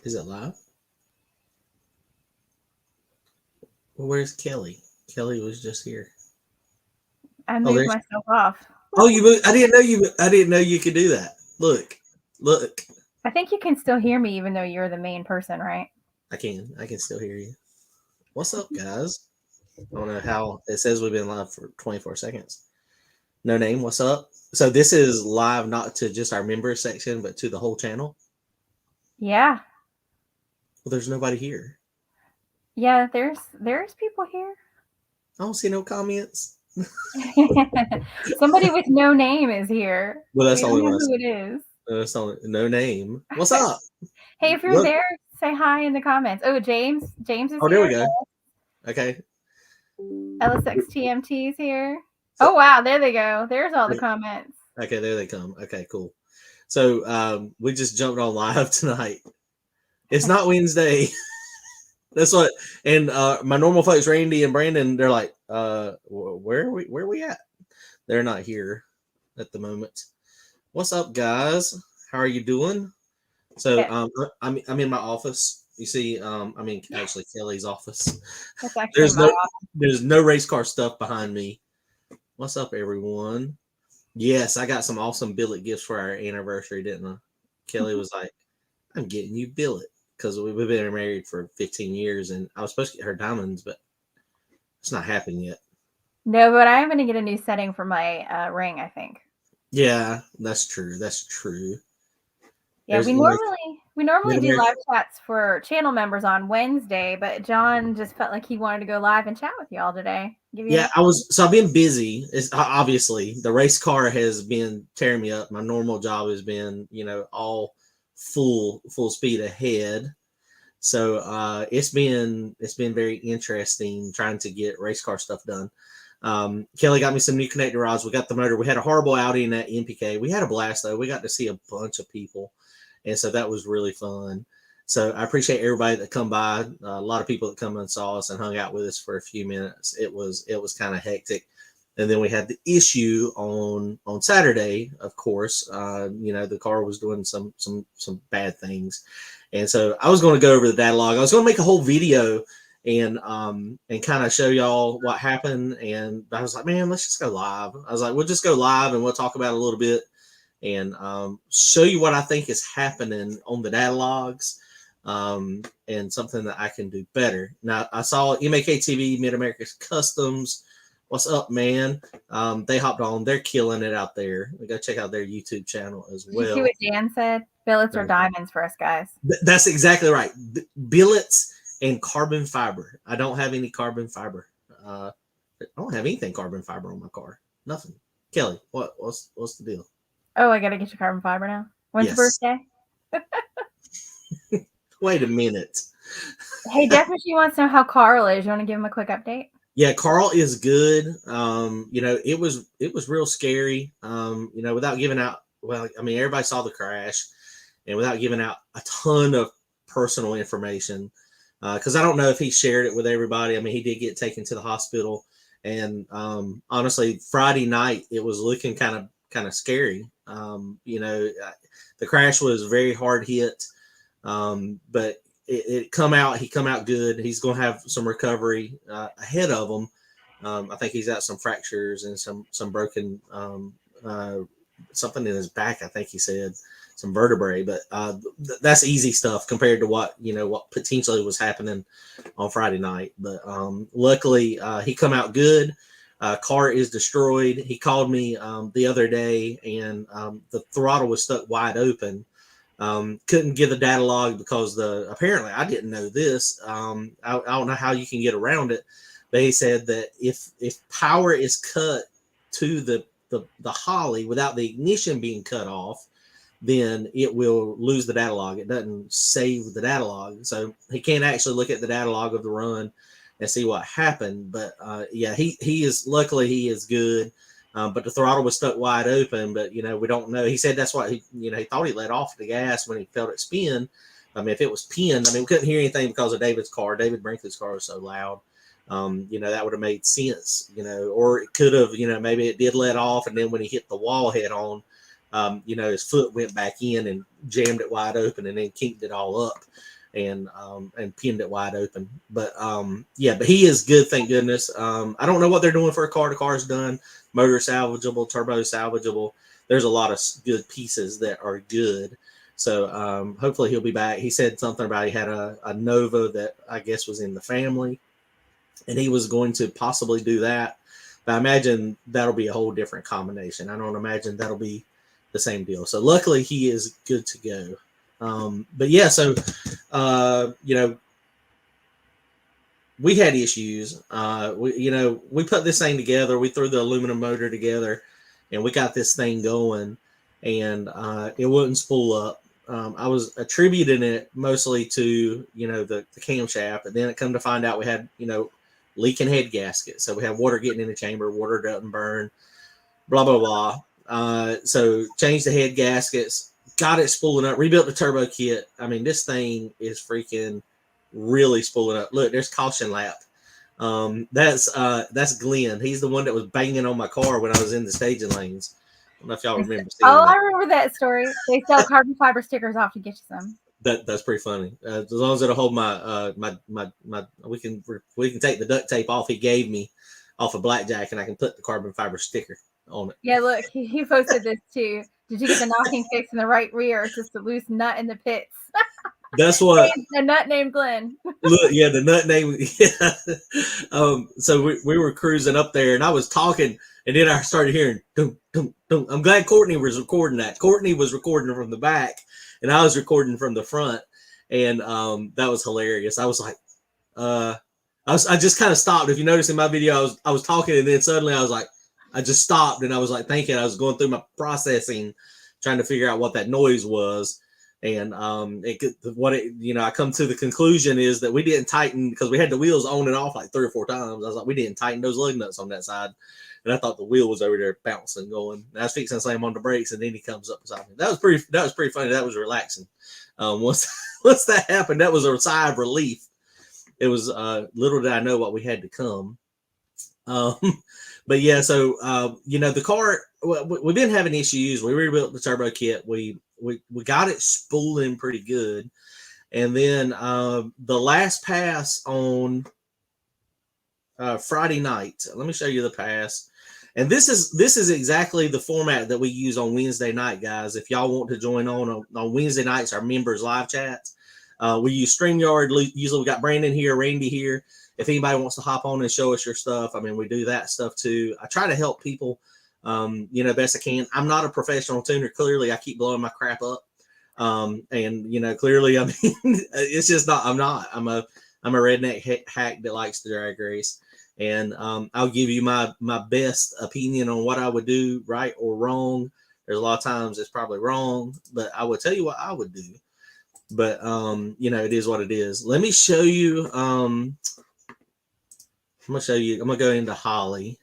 Is it live? Well, where's Kelly? Kelly was just here. I Oh, moved there's. myself off. Oh, you moved. I didn't know you. I didn't know you could do that. Look, look. I think you can still hear me even though you're the main person, right? I can. I can still hear you. What's up, guys? I don't know how it says we've been live for 24 seconds. No name. What's up? So this is live, not to just our members section, but to the whole channel. Yeah. Well, there's nobody here. Yeah, there's people here. I don't see no comments. Somebody with no name is here. Well, that's We the don't only know one. who it is. That's the only, no name. What's up? Hey, if you're Look. there, say hi in the comments. Oh, James. James is Oh, there we here. go. Okay. LSXTMT is here. So, Oh wow, there they go. There's all the comments. okay, there they come. Okay, cool. So we just jumped on live tonight. It's not Wednesday. That's what. And my normal folks, Randy and Brandon, they're like, where are we? Where are we at? They're not here at the moment. What's up, guys? How are you doing? So Yeah, I'm in my office. You see, I mean actually Kelly's office. that's actually There's my no there's no race car stuff behind me. What's up, everyone? Yes, I got some awesome billet gifts for our anniversary, didn't I? Kelly was like, I'm getting you billet because we've been married for 15 years and I was supposed to get her diamonds, but it's not happened yet. No, but I am gonna get a new setting for my ring, I think. Yeah, that's true. That's true. Yeah, There's we normally do Mid-America. live chats for channel members on Wednesday, but John just felt like he wanted to go live and chat with y'all today. Give you an Yeah, update. I've been busy. It's obviously the race car has been tearing me up. My normal job has been, all full speed ahead. So it's been very interesting trying to get race car stuff done. Kelly got me some new connector rods. We got the motor. We had a horrible outing at NPK. We had a blast though. We got to see a bunch of people, and so that was really fun. So I appreciate everybody that come by. A lot of people that come and saw us and hung out with us for a few minutes. It was kind of hectic, and then we had the issue on Saturday. Of course, the car was doing some bad things, and so I was going to go over the data log. I was going to make a whole video and kind of show y'all what happened. And I was like, man, let's just go live. I was like, we'll just go live and we'll talk about it a little bit and show you what I think is happening on the data logs and something that I can do better. Now, I saw MAK TV, Mid America's Customs. What's up, man? They hopped on. They're killing it out there. We got to check out their YouTube channel as Did you see well. what Dan said? Billets are diamonds for us guys. That's exactly right. Billets and carbon fiber. I don't have any carbon fiber. I don't have anything carbon fiber on my car. Nothing. Kelly, what's the deal? Oh, I gotta get your carbon fiber now. When's your Yes. birthday? Wait a minute. Hey, definitely wants to know how Carl is. You want to give him a quick update? Yeah, Carl is good. It was real scary. Without giving out. Well, I mean, everybody saw the crash, and without giving out a ton of personal information, because I don't know if he shared it with everybody. I mean, he did get taken to the hospital, and honestly, Friday night it was looking kind of scary. The crash was very hard hit, but it come out. He come out good. He's going to have some recovery ahead of him. I think he's got some fractures and some broken something in his back. I think he said some vertebrae, but that's easy stuff compared to what potentially was happening on Friday night. But luckily, he come out good. Car is destroyed. He called me the other day, and the throttle was stuck wide open. Couldn't get the data log because apparently I didn't know this. I don't know how you can get around it. But he said that if power is cut to the Holly without the ignition being cut off, then it will lose the data log. It doesn't save the data log. So he can't actually look at the data log of the run and see what happened. But yeah, he is luckily he is good. But the throttle was stuck wide open. But we don't know. He said that's why he thought he let off the gas when he felt it spin. I mean, if it was pinned, I mean, we couldn't hear anything because of David's car. David Brinkley's car was so loud. That would have made sense. Or it could have. Maybe it did let off, and then when he hit the wall head on, his foot went back in and jammed it wide open, and then kinked it all up and pinned it wide open. But but he is good, thank goodness. I don't know what they're doing for a car. The car's done, motor salvageable, turbo salvageable. There's a lot of good pieces that are good. So hopefully he'll be back. He said something about he had a Nova that I guess was in the family, and he was going to possibly do that. But I imagine that'll be a whole different combination. I don't imagine that'll be the same deal. So luckily he is good to go. But yeah, so we had issues. We put this thing together. We threw the aluminum motor together, and we got this thing going, and it wouldn't spool up. I was attributing it mostly to the camshaft, and then it come to find out we had leaking head gasket. So we have water getting in the chamber, water doesn't burn, blah blah blah. So changed the head gaskets, got it spooling up, rebuilt the turbo kit. I mean, this thing is freaking really spooling up. Look, there's caution lap. That's Glenn. He's the one that was banging on my car when I was in the staging lanes. I don't know if y'all remember seeing that. I remember that story. They sell carbon fiber stickers off to get you some. That's pretty funny. As long as it'll hold my we can take the duct tape off he gave me off of Blackjack, and I can put the carbon fiber sticker on it. Yeah, look, he posted this too. Did you get the knocking fix in the right rear? It's just a loose nut in the pits. That's what a nut named Glenn. Look, yeah, the nut name. Yeah. So we were cruising up there, and I was talking, and then I started hearing dum dum dum. I'm glad Courtney was recording that. Courtney was recording from the back, and I was recording from the front, and that was hilarious. I was like, I just kind of stopped. If you notice in my video, I was talking, and then suddenly I was like, I just stopped, and I was like thinking. I was going through my processing, trying to figure out what that noise was. And I come to the conclusion is that we didn't tighten, because we had the wheels on and off like 3 or 4 times. I was like, we didn't tighten those lug nuts on that side, and I thought the wheel was over there bouncing, going. And I was fixing to slam on the brakes, and then he comes up beside me. That was pretty funny. That was relaxing. Once that happened, that was a sigh of relief. It was little did I know what we had to come. But yeah, so the car, we've been having issues. We rebuilt the turbo kit. We got it spooling pretty good, and then the last pass on Friday night. Let me show you the pass. And this is exactly the format that we use on Wednesday night, guys. If y'all want to join on Wednesday nights, our members live chats. We use StreamYard. Usually we got Brandon here, Randy here. If anybody wants to hop on and show us your stuff, I mean, we do that stuff too. I try to help people, best I can. I'm not a professional tuner. Clearly, I keep blowing my crap up. Clearly, I mean, it's just not. I'm not. I'm a redneck hack that likes to drag race, and I'll give you my best opinion on what I would do, right or wrong. There's a lot of times it's probably wrong, but I would tell you what I would do. But it is what it is. Let me show you. I'm gonna go into Holly.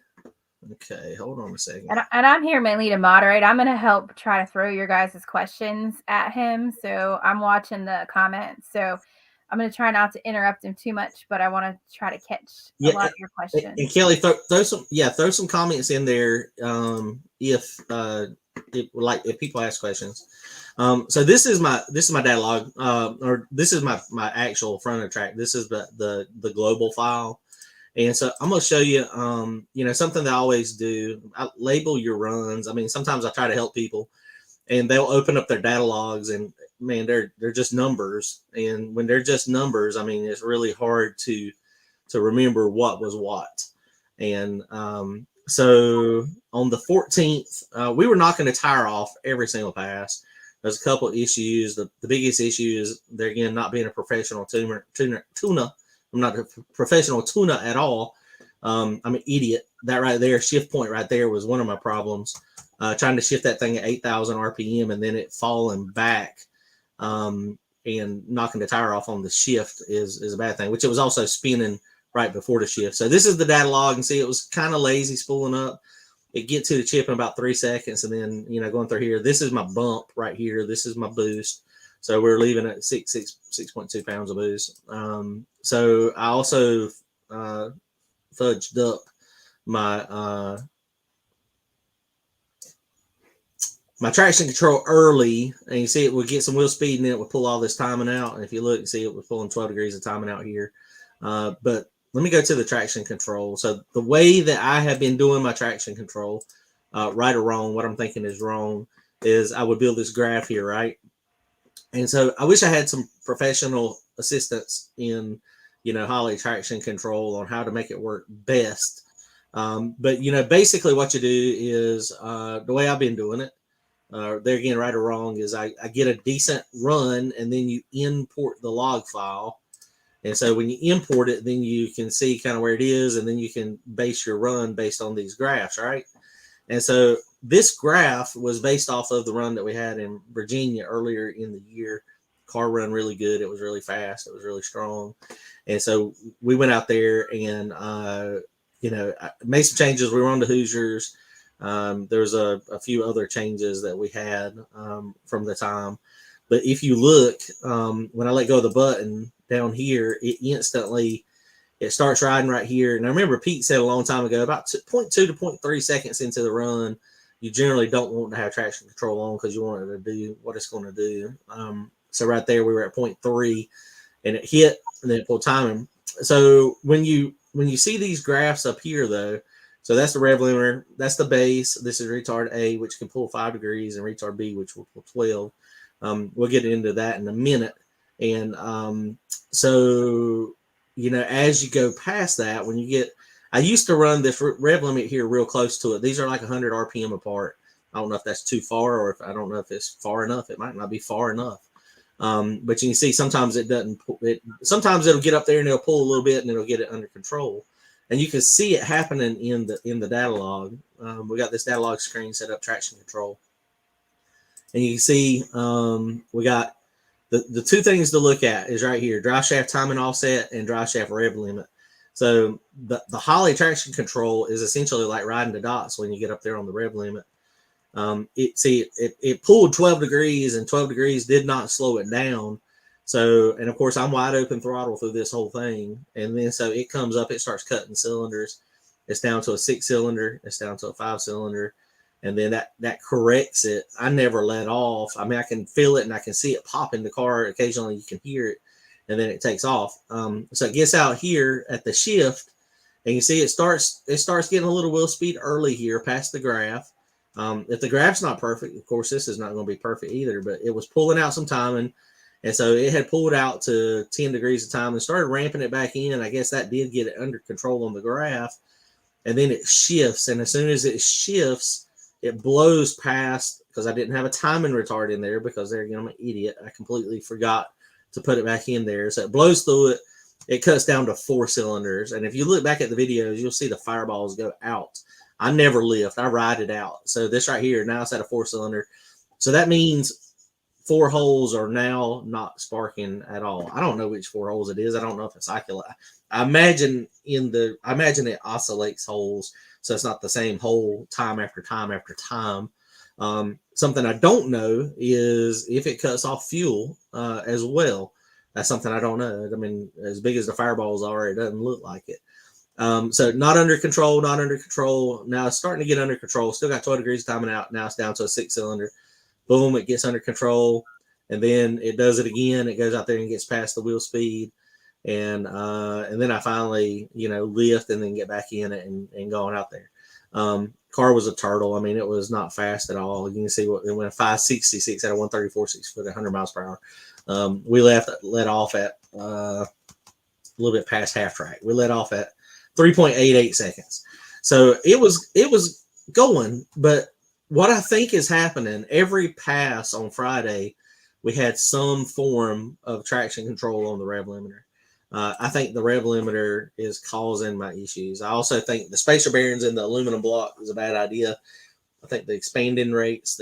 Okay, hold on a second. And I'm here mainly to moderate. I'm gonna help try to throw your guys' questions at him. So I'm watching the comments. So I'm gonna try not to interrupt him too much, but I want to try to catch a lot of your questions. And Kelly, throw some comments in there if people ask questions. So this is my dialogue, or this is my actual front of track. This is the global file. And so I'm going to show you, something that I always do. I label your runs. I mean, sometimes I try to help people, and they'll open up their data logs, and man, they're just numbers. And when they're just numbers, I mean, it's really hard to remember what was what. And so on the 14th, we were knocking the tire off every single pass. There's a couple of issues. The biggest issue is there again not being a professional tuner. I'm not a professional tuner at all. I'm an idiot. That right there, shift point right there was one of my problems. Trying to shift that thing at 8,000 RPM and then it falling back and knocking the tire off on the shift is a bad thing, which it was also spinning right before the shift. So this is the data log, and see it was kind of lazy spooling up. It get to the chip in about 3 seconds, and then going through here. This is my bump right here. This is my boost. So we're leaving at 6.2 pounds of boost. So I also fudged up my my traction control early, and you see it would get some wheel speed, and then it would pull all this timing out. And if you look, you see it was pulling 12 degrees of timing out here. But let me go to the traction control. So the way that I have been doing my traction control, right or wrong, what I'm thinking is wrong, is I would build this graph here, right? And so I wish I had some professional assistance in, Holley traction control on how to make it work best. But basically what you do is, the way I've been doing it, there again, right or wrong, is I get a decent run, and then you import the log file. And so when you import it, then you can see kind of where it is, and then you can base your run based on these graphs, right? And so this graph was based off of the run that we had in Virginia earlier in the year. Car run really good. It was really fast. It was really strong. And so we went out there and, made some changes. We were on the Hoosiers. There's a few other changes that we had from the time. But if you look, when I let go of the button down here, it starts riding right here. And I remember Pete said a long time ago, about 0.2 to 0.3 seconds into the run, you generally don't want to have traction control on because you want it to do what it's going to do. So right there, we were at 0.3, and it hit, and then it pulled timing. So when you see these graphs up here, though, so that's the rev limiter, that's the base. This is retard A, which can pull 5 degrees, and retard B, which will pull 12. We'll get into that in a minute. And so, as you go past that, I used to run this rev limit here real close to it. These are like 100 RPM apart. I don't know if that's too far, or I don't know if it's far enough. It might not be far enough. But you can see sometimes it doesn't. Sometimes it'll get up there and it'll pull a little bit, and it'll get it under control. And you can see it happening in the data log. We got this data log screen set up, traction control, and you can see we got the two things to look at is right here: drive shaft timing offset and drive shaft rev limit. So the Holley traction control is essentially like riding the dots when you get up there on the rev limit. It pulled 12 degrees, and 12 degrees did not slow it down. So, and of course I'm wide open throttle through this whole thing. And then, so it comes up, it starts cutting cylinders. It's down to a 6-cylinder. It's down to a 5-cylinder. And then that corrects it. I never let off. I mean, I can feel it and I can see it pop in the car. Occasionally you can hear it, and then it takes off. So it gets out here at the shift, and you see it starts getting a little wheel speed early here past the graph. If the graph's not perfect, of course, this is not going to be perfect either, but it was pulling out some timing. And so it had pulled out to 10 degrees of time and started ramping it back in. I guess that did get it under control on the graph. And then it shifts. And as soon as it shifts, it blows past, because I didn't have a timing retard in there, because there again, I'm an idiot. I completely forgot to put it back in there. So it blows through it. It cuts down to 4 cylinders. And if you look back at the videos, you'll see the fireballs go out. I never lift. I ride it out. So this right here, now it's at a 4-cylinder. So that means 4 holes are now not sparking at all. I don't know which 4 holes it is. I don't know if it's cycle. I imagine it oscillates holes, so it's not the same hole time after time after time. Something I don't know is if it cuts off fuel as well. That's something I don't know. I mean, as big as the fireballs are, it doesn't look like it. So not under control. Now it's starting to get under control. Still got 12 degrees timing out. Now it's down to a 6-cylinder. Boom, it gets under control, and then it does it again. It goes out there and gets past the wheel speed, and then I finally, lift and then get back in it and going out there. Car was a turtle. I mean, it was not fast at all. You can see it went 566 at a 134 6-foot, 100 miles per hour. We let off at a little bit past half track. We let off at 3.88 seconds. So it was going, but what I think is happening, every pass on Friday, we had some form of traction control on the rev limiter. I think the rev limiter is causing my issues. I also think the spacer bearings in the aluminum block is a bad idea. I think the expansion rates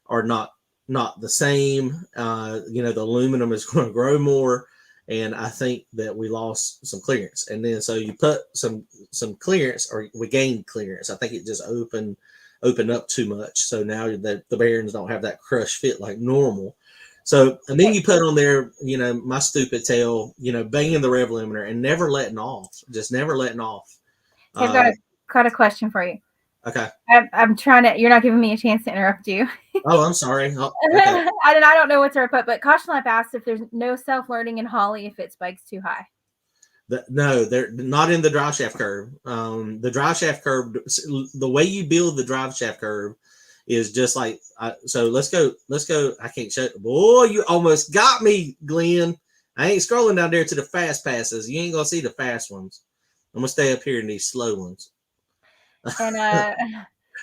are not the same. The aluminum is going to grow more, and I think that we lost some clearance. And then so you put some clearance, or we gained clearance. I think it just opened up too much. So now the bearings don't have that crush fit like normal. So, and then you put on there, my stupid tail, banging the rev limiter and never letting off, just never letting off. I've got a question for you. Okay. I'm trying to. You're not giving me a chance to interrupt you. Oh, I'm sorry. Oh, okay. I don't know what to put, but Caution Lab asked if there's no self-learning in Holly if it spikes too high. No, they're not in the drive shaft curve. The drive shaft curve, the way you build the drive shaft curve is just like, so let's go. I can't show. Boy, you almost got me, Glenn. I ain't scrolling down there to the fast passes. You ain't gonna see the fast ones. I'm gonna stay up here in these slow ones. And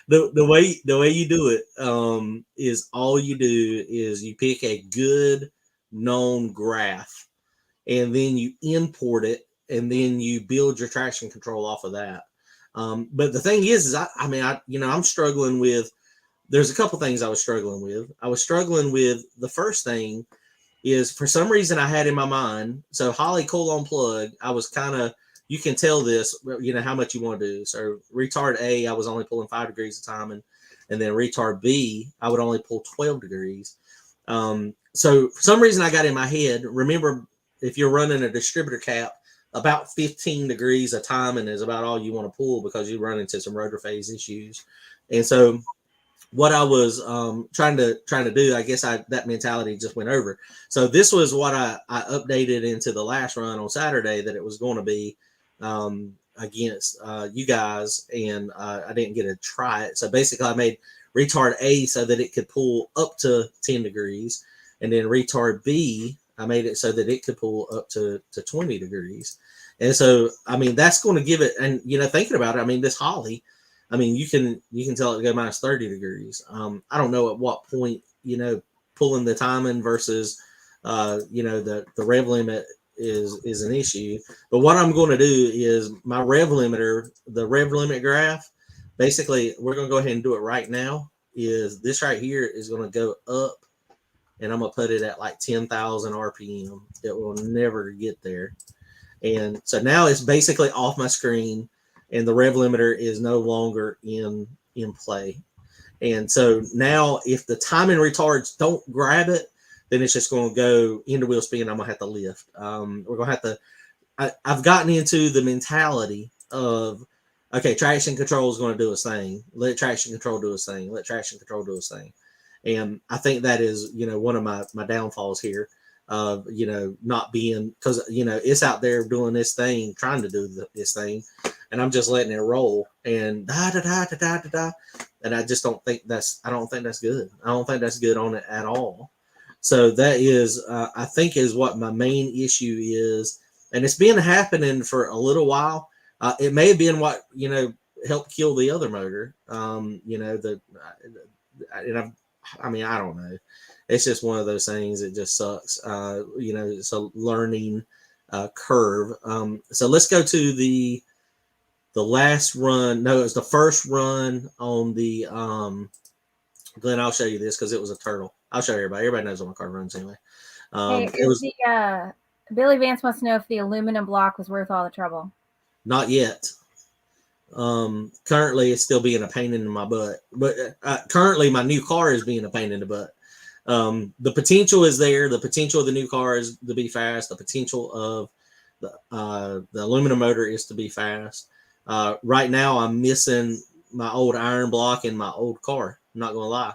The way you do it is all you do is you pick a good known graph and then you import it and then you build your traction control off of that. But the thing is I'm struggling with. There's a couple things I was struggling with. I was struggling with the first thing is for some reason I had in my mind. So Holly coil on plug, I was kind of, you can tell this, how much you want to do. So retard A, I was only pulling 5 degrees a time, and then retard B, I would only pull 12 degrees. So for some reason I got in my head, remember, if you're running a distributor cap, about 15 degrees a timing is about all you want to pull because you run into some rotor phase issues. And so what I was trying to do, I guess that mentality just went over. So this was what I updated into the last run on Saturday that it was going to be against you guys, and I didn't get to try it. So basically, I made retard A so that it could pull up to 10 degrees, and then retard B, I made it so that it could pull up to 20 degrees. And so, that's going to give it, and thinking about it, this Holly, you can tell it to go minus 30 degrees. I don't know at what point, pulling the timing versus, the rev limit is an issue. But what I'm going to do is my rev limiter, the rev limit graph, basically, we're going to go ahead and do it right now. Is this right here is going to go up, and I'm going to put it at like 10,000 RPM. It will never get there. And so now it's basically off my screen, and the rev limiter is no longer in play. And so now if the timing retards don't grab it, then it's just going to go into wheel spin. I'm going to have to lift. We're going to have to, I've gotten into the mentality of, okay, traction control is going to do its thing. Let traction control do its thing. Let traction control do its thing. And I think that is, one of my downfalls here of, not being, because, it's out there doing this thing, trying to do this thing, and I'm just letting it roll and da da da da da da da. And I just don't think that's good. I don't think that's good on it at all. So that is, I think, is what my main issue is, and it's been happening for a little while. It may have been what helped kill the other motor. And I don't know. It's just one of those things. It just sucks. It's a learning curve. So let's go to the last run. No, it was the first run on the Glenn. I'll show you this because it was a turtle. I'll show everybody. Everybody knows what my car runs anyway. Hey, It was Billy Vance wants to know if the aluminum block was worth all the trouble. not yet. Currently, it's still being a pain in my butt. But currently, my new car is being a pain in the butt. The potential is there. The potential of the new car is to be fast. The potential of the aluminum motor is to be fast. Right now, I'm missing my old iron block in my old car. I'm not going to lie.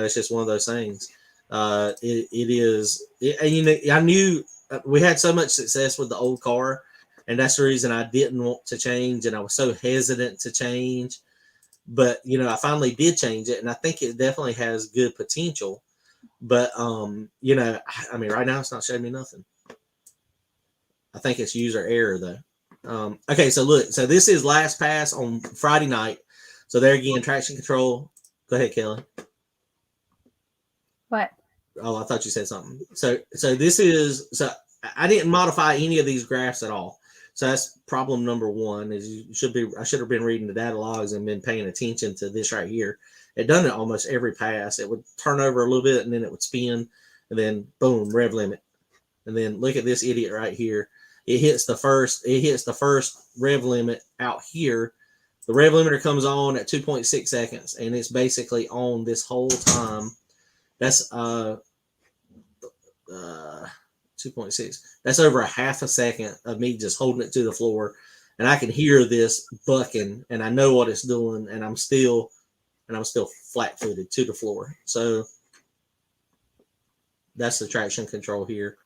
It's just one of those things. It is. I knew we had so much success with the old car, and that's the reason I didn't want to change, and I was so hesitant to change. But I finally did change it, and I think it definitely has good potential. But right now it's not showing me nothing. I think it's user error though. Okay, so look, so this is last pass on Friday night. So there again, traction control. Go ahead, Kelly. What? Oh, I thought you said something. So this is, so I didn't modify any of these graphs at all. So that's problem number one. Is I should have been reading the data logs and been paying attention to this right here. It done it almost every pass. It would turn over a little bit and then it would spin, and then boom, rev limit. And then look at this idiot right here. It hits the first rev limit out here. The rev limiter comes on at 2.6 seconds, and it's basically on this whole time. That's 2.6. That's over a half a second of me just holding it to the floor and I can hear this bucking, and I know what it's doing, and I'm still flat-footed to the floor. So that's the traction control here.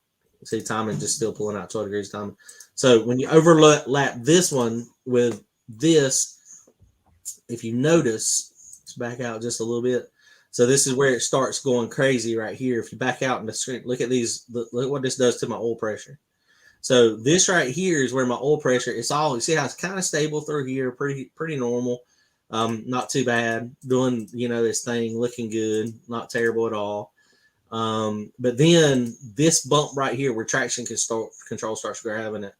See, timing just still pulling out 12 degrees timing. So when you overlap this one with this, if you notice, let's back out just a little bit. So this is where it starts going crazy right here. If you back out in the screen, look at these. Look what this does to my oil pressure. So this right here is where my oil pressure. It's all, you see how it's kind of stable through here, pretty normal, not too bad. Doing this thing, looking good, not terrible at all. But then this bump right here, where traction control starts grabbing it,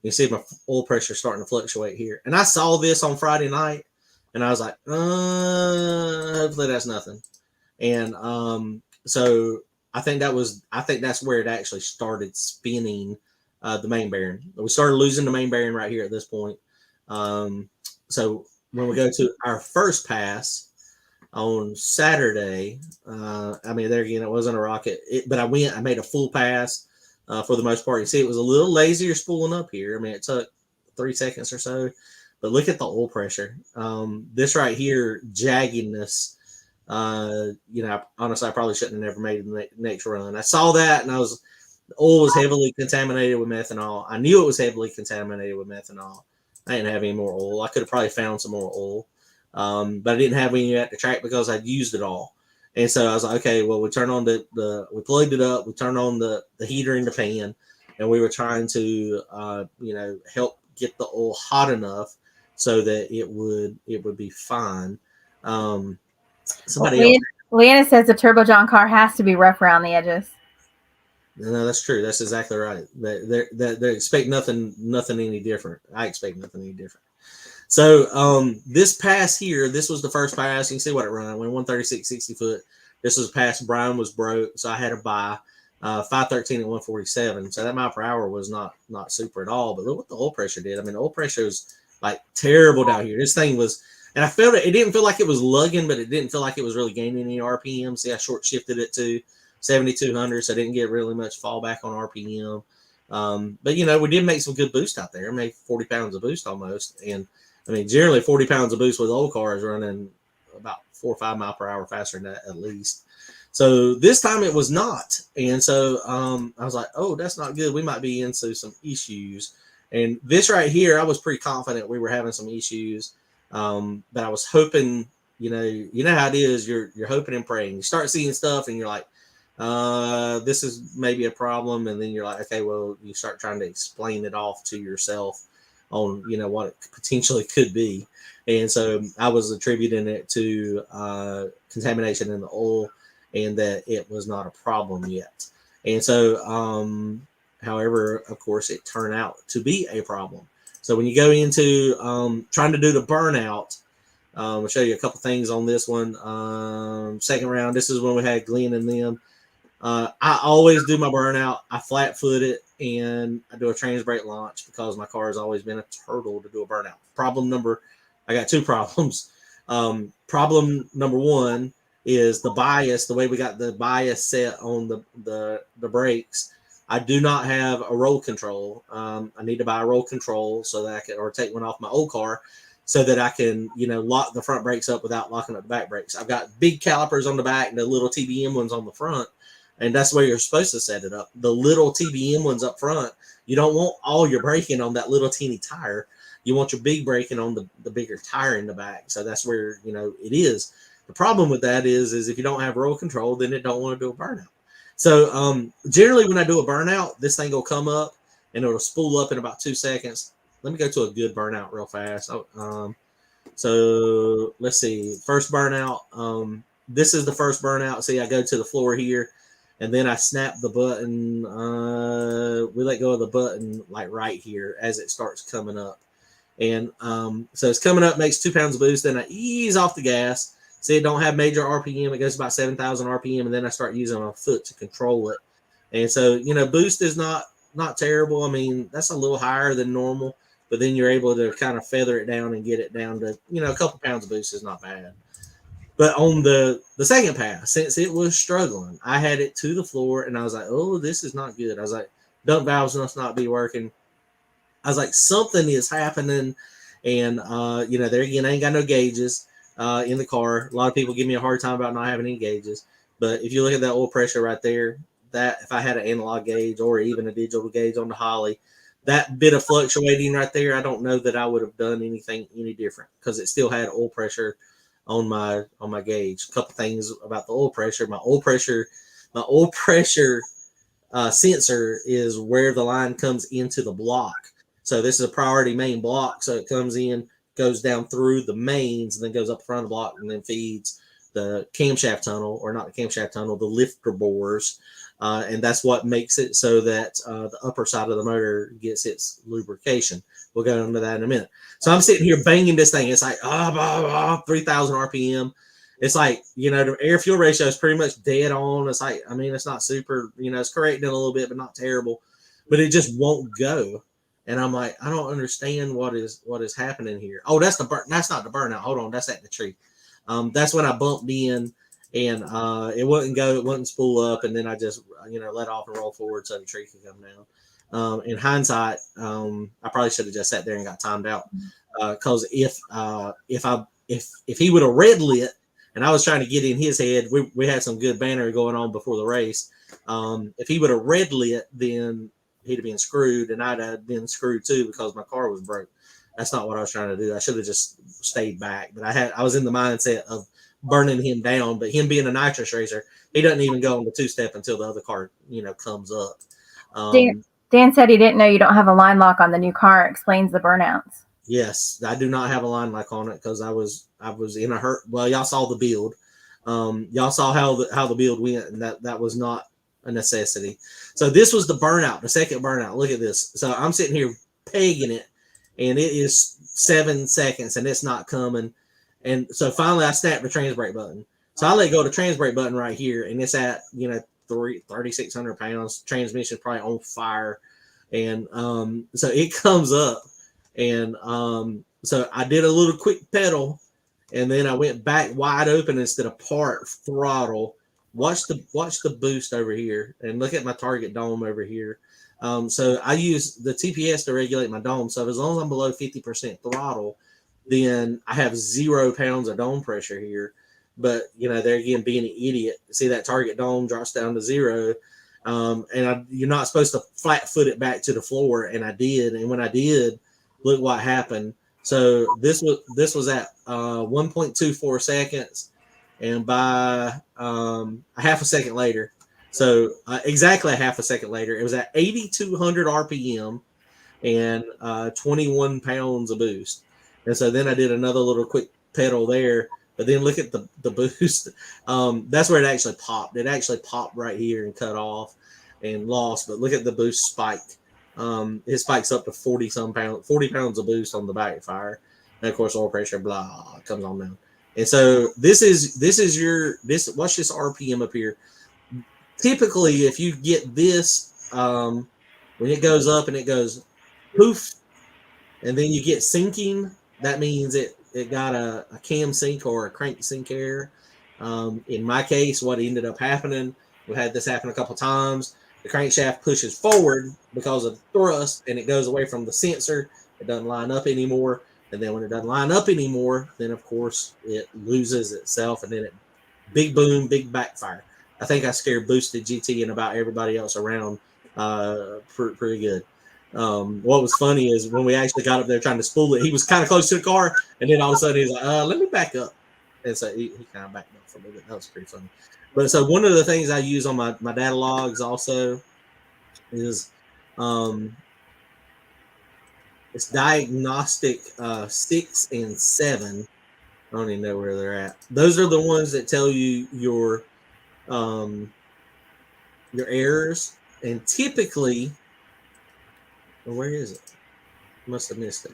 you see my oil pressure starting to fluctuate here. And I saw this on Friday night, and I was like, hopefully that's nothing. And so I think that's where it actually started spinning the main bearing. We started losing the main bearing right here at this point. So when we go to our first pass on Saturday, there again, it wasn't a rocket, but I made a full pass for the most part. You see, it was a little lazier spooling up here. I mean, it took 3 seconds or so, but look at the oil pressure. This right here, jaggedness. Honestly, I probably shouldn't have never made the next run. I saw that, and the oil was heavily contaminated with methanol. I knew it was heavily contaminated with methanol. I didn't have any more oil. I could have probably found some more oil. But I didn't have any at the track because I'd used it all. And so I was like, okay, well, we turned on we plugged it up, we turned on the heater in the pan, and we were trying to, help get the oil hot enough so that it would be fine. Somebody else. Leanna says the Turbo John car has to be rough around the edges. No, that's true. That's exactly right. They expect nothing any different. I expect nothing any different. So this pass here, this was the first pass. You can see what it ran. I went 136, 60 foot. This was a pass. Brian was broke, so I had to buy 513 at 147. So that mile per hour was not super at all. But look what the oil pressure did. I mean, the oil pressure was like terrible down here. This thing was, and I felt it. It didn't feel like it was lugging, but it didn't feel like it was really gaining any RPM. See, I short shifted it to 7,200, so I didn't get really much fallback on RPM. But we did make some good boost out there. I made 40 pounds of boost almost, and I mean, generally 40 pounds of boost with old cars running about 4 or 5 miles per hour faster than that at least. So this time it was not. And so I was like, oh, that's not good. We might be into some issues. And this right here, I was pretty confident we were having some issues. But I was hoping, you know how it is. You're hoping and praying. You start seeing stuff and you're like, this is maybe a problem. And then you're like, okay, well, you start trying to explain it off to yourself on what it potentially could be. And so I was attributing it to contamination in the oil and that it was not a problem yet. And so however, of course, it turned out to be a problem. So when you go into trying to do the burnout, I'll show you a couple things on this one. Second round, this is when we had Glenn and them. I always do my burnout. I flat foot it and I do a trans brake launch because my car has always been a turtle to do a burnout. I got two problems. Problem number one is the bias, the way we got the bias set on the brakes. I do not have a roll control. I need to buy a roll control so that I can, or take one off my old car so that I can, lock the front brakes up without locking up the back brakes. I've got big calipers on the back and the little TBM ones on the front. And that's where you're supposed to set it up. The little TBM ones up front, you don't want all your braking on that little teeny tire. You want your big braking on the bigger tire in the back. So that's where, it is. The problem with that is if you don't have roll control, then it don't want to do a burnout. So generally when I do a burnout, this thing will come up and it'll spool up in about 2 seconds. Let me go to a good burnout real fast. So let's see. First burnout. This is the first burnout. See, I go to the floor here. And then I snap the button. We let go of the button like right here as it starts coming up. And so it's coming up, makes 2 pounds of boost. Then I ease off the gas. See, it don't have major RPM. It goes about 7,000 RPM. And then I start using my foot to control it. And so, boost is not terrible. I mean, that's a little higher than normal. But then you're able to kind of feather it down and get it down to, a couple pounds of boost is not bad. But on the second pass, since it was struggling, I had it to the floor, and I was like, oh, this is not good. I was like, dump valves must not be working. I was like, something is happening. And, there again, I ain't got no gauges in the car. A lot of people give me a hard time about not having any gauges. But if you look at that oil pressure right there, that if I had an analog gauge or even a digital gauge on the Holly, that bit of fluctuating right there, I don't know that I would have done anything any different because it still had oil pressure on my gauge. A couple things about the oil pressure. My oil pressure sensor is where the line comes into the block. So this is a priority main block. So it comes in, goes down through the mains, and then goes up the front of the block, and then feeds the camshaft tunnel, or not the camshaft tunnel, the lifter bores. And that's what makes it so that the upper side of the motor gets its lubrication. We'll go into that in a minute. So I'm sitting here banging this thing. It's like 3,000 RPM. It's like, the air fuel ratio is pretty much dead on. It's like, I mean, it's not super, it's correcting a little bit, but not terrible, but it just won't go. And I'm like, I don't understand what is happening here. Oh, that's not the burnout. Hold on. That's at the tree. That's when I bumped in and it wouldn't go, it wouldn't spool up. And then I just, let off and roll forward so the tree could come down. In hindsight, I probably should have just sat there and got timed out. Cause if he would have red lit, and I was trying to get in his head. We had some good banter going on before the race. If he would have red lit, then he'd have been screwed, and I'd have been screwed too because my car was broke. That's not what I was trying to do. I should have just stayed back. But I was in the mindset of burning him down. But him being a nitrous racer, he doesn't even go on the two-step until the other car, comes up. Dan said he didn't know you don't have a line lock on the new car. Explains the burnouts. Yes, I do not have a line lock on it because I was in a hurt. Well, y'all saw the build. Y'all saw how the build went, and that was not a necessity. So this was the burnout, the second burnout. Look at this. So I'm sitting here pegging it, and it is 7 seconds, and it's not coming. And so finally, I snapped the trans brake button. So I let go of the trans brake button right here, and it's at 3,600 pounds. Transmission probably on fire, and so it comes up. And so I did a little quick pedal, and then I went back wide open instead of part throttle. Watch the boost over here, and look at my target dome over here. So I use the TPS to regulate my dome. So as long as I'm below 50% throttle, then I have 0 pounds of dome pressure here. But there again, being an idiot, see that target dome drops down to 0. And you're not supposed to flat foot it back to the floor, and I did. And when I did, look what happened. So this was at 1.24 seconds, and by a half a second later, so exactly a half a second later, it was at 8,200 RPM and 21 pounds of boost. And so then I did another little quick pedal there, but then look at the boost. That's where it actually popped. It actually popped right here and cut off and lost. But look at the boost spike. It spikes up to 40 pounds of boost on the backfire. And of course, oil pressure, blah, comes on down. And so this is watch this RPM up here. Typically, if you get this, when it goes up and it goes poof, and then you get sinking, that means it got a cam sink or a crank sink error. In my case, what ended up happening, we had this happen a couple times. The crankshaft pushes forward because of thrust, and it goes away from the sensor. It doesn't line up anymore. And then when it doesn't line up anymore, then of course it loses itself, and then it big boom, big backfire. I think I scared Boosted GT and about everybody else around pretty good. What was funny is when we actually got up there trying to spool it, he was kind of close to the car, and then all of a sudden he's like, let me back up. And so he kind of backed up for a little bit. That was pretty funny. But so one of the things I use on my data logs also is it's diagnostic 6 and 7. I don't even know where they're at. Those are the ones that tell you your errors, and typically, where is it? Must have missed it.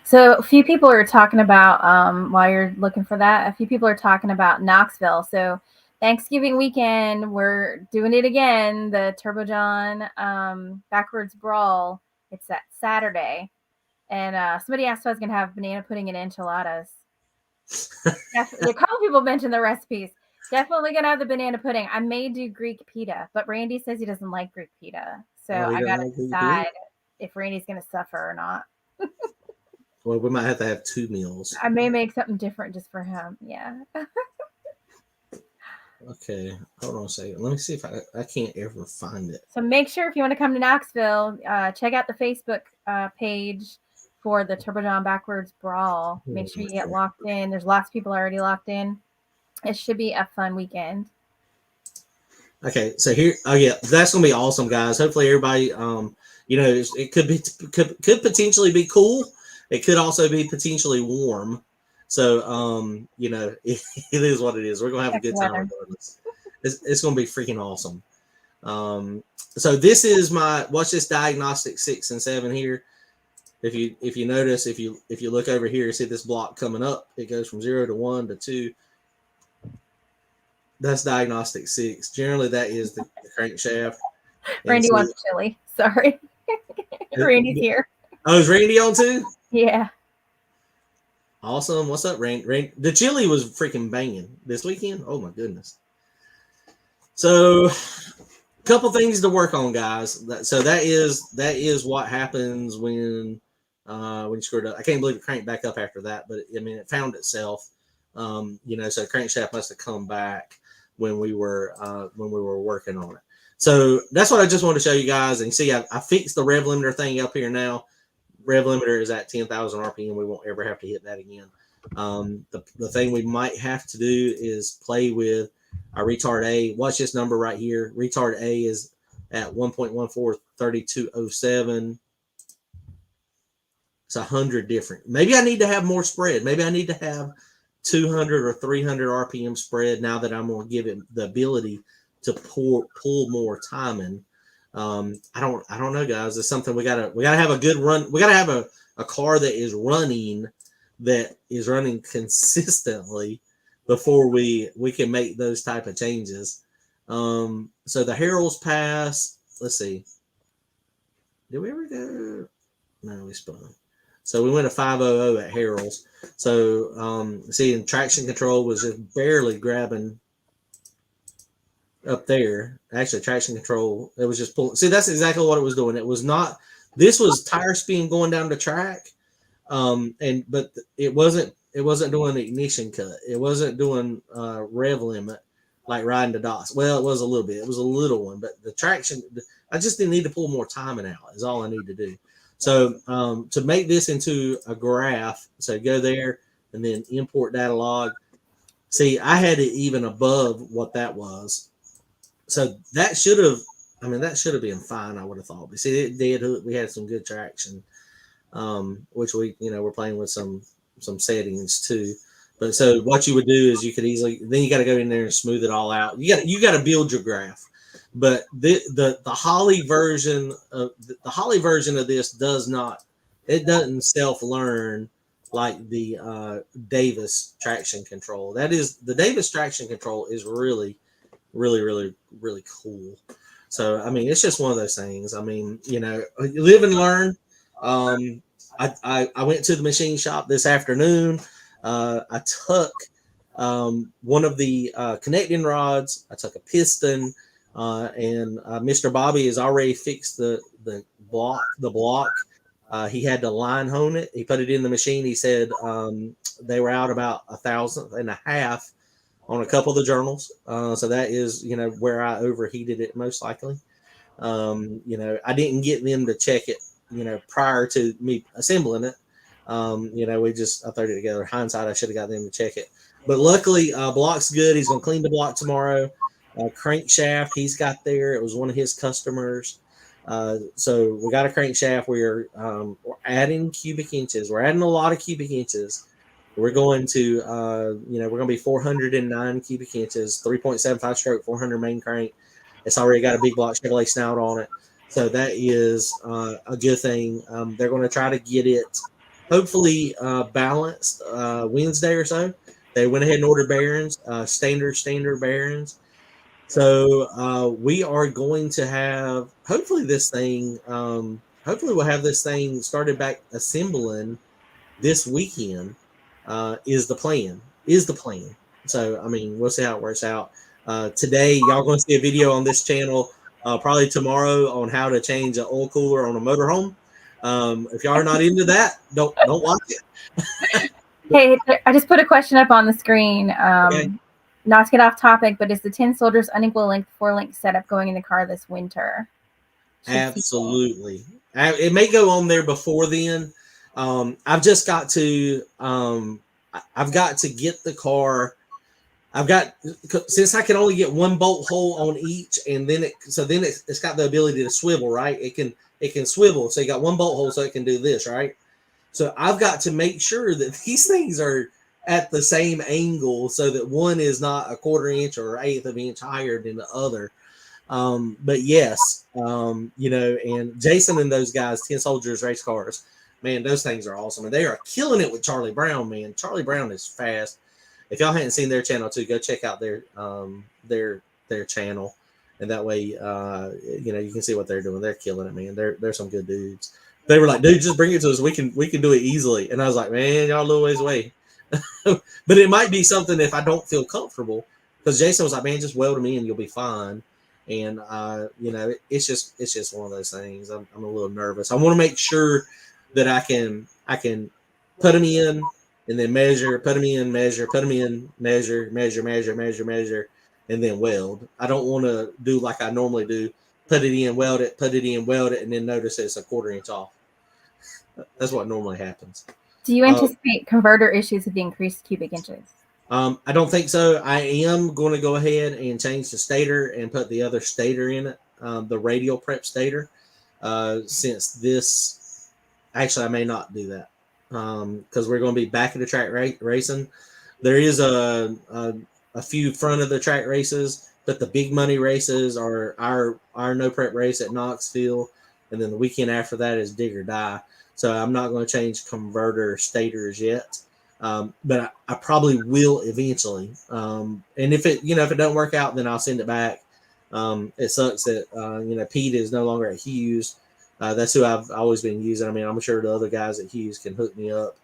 So a few people are talking about while you're looking for that, a few people are talking about Knoxville. So Thanksgiving weekend, we're doing it again. The Turbo John backwards brawl. It's that Saturday, and somebody asked if I was gonna have banana pudding and enchiladas. A couple people mentioned the recipes. Definitely gonna have the banana pudding. I may do Greek pita, but Randy says he doesn't like Greek pita, so I gotta decide if Randy's going to suffer or not. Well, we might have to have 2 meals. I may make something different just for him. Yeah. Okay, hold on a second. Let me see if I can't ever find it. So make sure if you want to come to Knoxville, check out the Facebook page for the Turbo John Backwards Brawl. Make sure you get locked in. There's lots of people already locked in. It should be a fun weekend. Okay, so here, oh yeah, that's gonna be awesome, guys. Hopefully, everybody, you know, it could potentially be cool. It could also be potentially warm. So, you know, it is what it is. We're gonna have a good time regardless. It's gonna be freaking awesome. So this is my watch this diagnostic 6 and 7 here. If you notice, if you look over here, see this block coming up. It goes from 0 to 1 to 2. That's diagnostic 6. Generally, that is the crankshaft. Randy wants chili. Sorry. Randy's here. Oh, is Randy on too? Yeah. Awesome. What's up, Randy? The chili was freaking banging this weekend. Oh, my goodness. So, a couple things to work on, guys. So that is what happens when you screwed up. I can't believe it cranked back up after that, but I mean, it found itself. You know, so the crankshaft must have come back when we were working on it. So that's what I just wanted to show you guys. And see, I fixed the rev limiter thing up here now. Rev limiter is at 10,000 RPM. We won't ever have to hit that again. The thing we might have to do is play with our retard A. Watch this number right here. Retard A is at 1.143207. It's 100 different. Maybe I need to have more spread. Maybe I need to have 200 or 300 RPM spread now that I'm going to give it the ability to pull more timing. I don't know, guys. It's something we gotta have a good run. We gotta have a car that is running consistently before we can make those type of changes. So the Harold's Pass. Let's see. Did we ever go? No, we spun. So we went to 500 at Harold's. So see, and traction control was just barely grabbing up there. Actually, traction control, it was just pulling. See, that's exactly what it was doing. It was not. This was tire spin going down the track, but it wasn't doing the ignition cut. It wasn't doing rev limit like riding the DOS. Well, it was a little bit. It was a little one, but the traction. I just didn't need to pull more timing out. Is all I need to do. So to make this into a graph, so go there and then import data log. See, I had it even above what that was. So that should have been fine, I would have thought. But see, it did. We had some good traction, which we're playing with some settings too. But so what you would do is you could easily, then you got to go in there and smooth it all out. You got to build your graph. But the Holly version of this doesn't self-learn like the Davis traction control. That is, the Davis traction control is really, really, really, really cool. So I mean, it's just one of those things. I mean, live and learn. I went to the machine shop this afternoon. I took one of the connecting rods. I took a piston. And Mr. Bobby has already fixed the block. He had to line hone it. He put it in the machine. He said they were out about 1,500 on a couple of the journals. So that is, where I overheated it most likely. I didn't get them to check it, prior to me assembling it. I threw it together. Hindsight, I should have got them to check it. But luckily, block's good. He's going to clean the block tomorrow. Crankshaft he's got there. It was one of his customers. So we got a crankshaft. We're adding cubic inches. We're adding a lot of cubic inches. We're going to, we're going to be 409 cubic inches, 3.75 stroke, 400 main crank. It's already got a big block Chevrolet snout on it. So that is a good thing. They're going to try to get it hopefully balanced Wednesday or so. They went ahead and ordered bearings, standard bearings. So we are going to have hopefully this thing. Hopefully we'll have this thing started back assembling this weekend. Is the plan? So I mean, we'll see how it works out. Today, y'all going to see a video on this channel probably tomorrow on how to change an oil cooler on a motorhome. If y'all are not into that, don't watch it. Hey, I just put a question up on the screen. Okay. Not to get off topic, but is the Tin Soldiers unequal length 4-link setup going in the car this winter? Absolutely. It may go on there before then. I've just got to I've got to get the car. I've got, since I can only get one bolt hole on each, and then it's got the ability to swivel, right? It can swivel, so you got one bolt hole, so it can do this, right? So I've got to make sure that these things are at the same angle, so that one is not a quarter inch or eighth of an inch higher than the other. But yes, and Jason and those guys, Tin Soldiers race cars, man, those things are awesome, and they are killing it with Charlie Brown, man. Charlie Brown is fast. If y'all hadn't seen their channel too, go check out their channel, and that way you can see what they're doing. They're killing it, man. They're some good dudes. They were like, dude, just bring it to us. We can do it easily. And I was like, man, y'all a little ways away. But it might be something if I don't feel comfortable, because Jason was like, man, just weld them in, you'll be fine. And it's just one of those things. I'm a little nervous. I want to make sure that I can put them in and then measure, put them in, measure, put them in, measure, and then weld. I don't want to do like I normally do, put it in, weld it, and then notice it's a quarter inch off. That's what normally happens. Do you anticipate converter issues with the increased cubic inches? I don't think so. I am going to go ahead and change the stator and put the other stator in it, the radial prep stator, since this, actually I may not do that, because we're going to be back at the track racing. There is a few front of the track races, but the big money races are our no prep race at Knoxville, and then the weekend after that is dig or die. So I'm not going to change converter stators yet. But I probably will eventually. And if it doesn't work out, then I'll send it back. It sucks that Pete is no longer at Hughes. That's who I've always been using. I mean, I'm sure the other guys at Hughes can hook me up.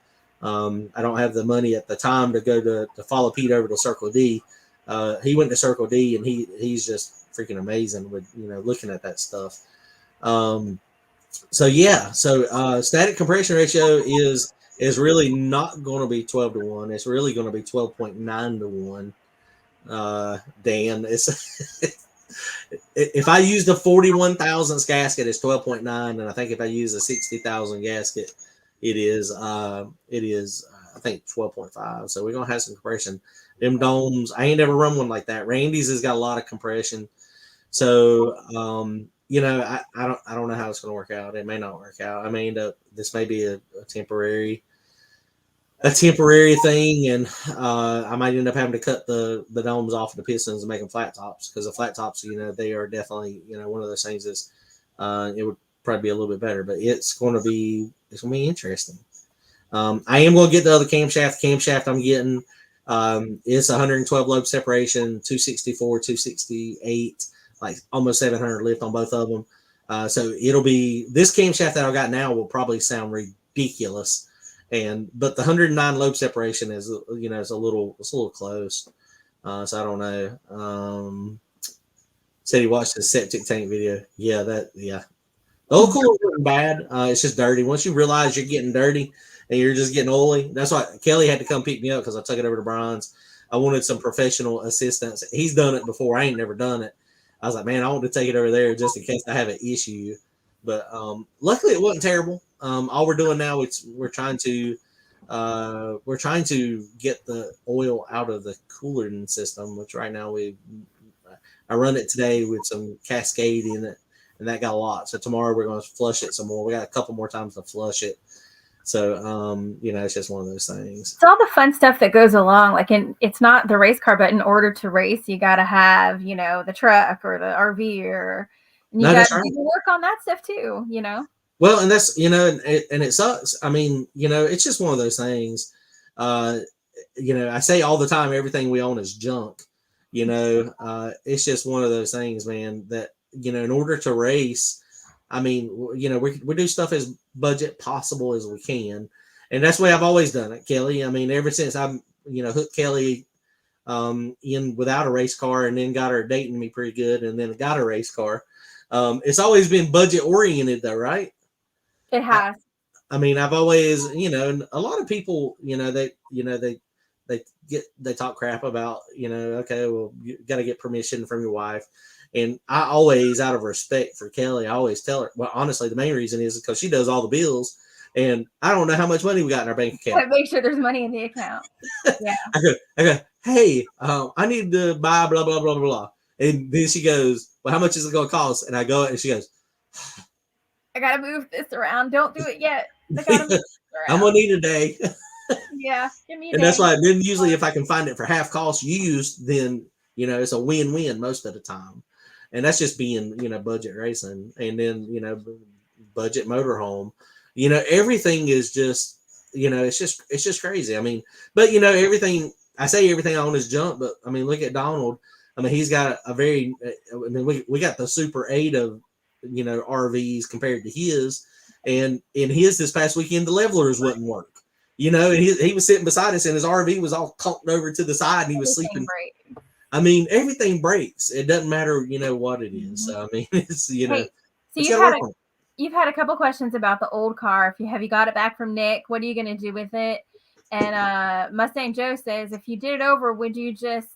I don't have the money at the time to go to follow Pete over to Circle D. He went to Circle D, and he's just freaking amazing with looking at that stuff. So static compression ratio is really not going to be 12-1. It's really going to be 12.9-1. Dan, if I use the 41,000 gasket, it's 12.9, and I think if I use a 60,000 gasket, it is I think 12.5. So we're gonna have some compression. Them domes, I ain't never run one like that. Randy's has got a lot of compression. So I don't know how it's going to work out. It may not work out. I may end up, this may be a temporary thing, and I might end up having to cut the domes off of the pistons and make them flat tops, because the flat tops, they are definitely one of those things that's it would probably be a little bit better, but it's going to be interesting. I am going to get the other camshaft I'm getting. It's 112 lobe separation, 264, 268, like almost 700 lift on both of them. So it'll be, this camshaft that I got now will probably sound ridiculous, but the 109 lobe separation is it's a little close. So I don't know. Said he watched the septic tank video. Yeah. The oil cooler wasn't bad. It's just dirty. Once you realize you're getting dirty and you're just getting oily, that's why Kelly had to come pick me up, because I took it over to Brian's. I wanted some professional assistance. He's done it before. I ain't never done it. I was like, man, I want to take it over there just in case I have an issue. But luckily it wasn't terrible. All we're doing now is we're trying to get the oil out of the cooling system, which right now I run it today with some Cascade in it, and that got a lot. So tomorrow we're going to flush it some more. We got a couple more times to flush it. So, it's just one of those things. It's all the fun stuff that goes along. Like, it's not the race car, but in order to race, you got to have, the truck or the RV, and you got to do work on that stuff too, Well, and that's, and it sucks. I mean, it's just one of those things. I say all the time, everything we own is junk. It's just one of those things, man, that, in order to race, I mean, we do stuff as budget possible as we can. And that's the way I've always done it, Kelly. I mean, ever since I'm, hooked Kelly in without a race car, and then got her dating me pretty good, and then got a race car. It's always been budget oriented though, right? It has. I mean, I've always, and a lot of people, they talk crap about, okay, well, you got to get permission from your wife. And I always, out of respect for Kelly, I always tell her, well, honestly, the main reason is because she does all the bills and I don't know how much money we got in our bank account. Make sure there's money in the account. Yeah. I go, hey, I need to buy blah, blah, blah, blah, blah. And then she goes, well, how much is it going to cost? And I go, and she goes, I got to move this around. Don't do it yet. I got to move this I'm around. going to need a day. Yeah. Give me a And day. that's why then usually if I can find it for half cost used, then it's a win-win most of the time. And that's just being, budget racing. And then, budget motorhome. Everything is just, it's just crazy. I mean, but everything I say everything on is junk, but I mean look at Donald. I mean, he's got a very I mean, we got the Super 8 of RVs compared to his. And in his this past weekend, the levelers wouldn't work. And he was sitting beside us and his RV was all conked over to the side and he was sleeping. Breaks. I mean, everything breaks. It doesn't matter, what it is. So, I mean, it's, Hey, so you've had a couple questions about the old car. Have you got it back from Nick? What are you going to do with it? And Mustang Joe says, if you did it over, would you just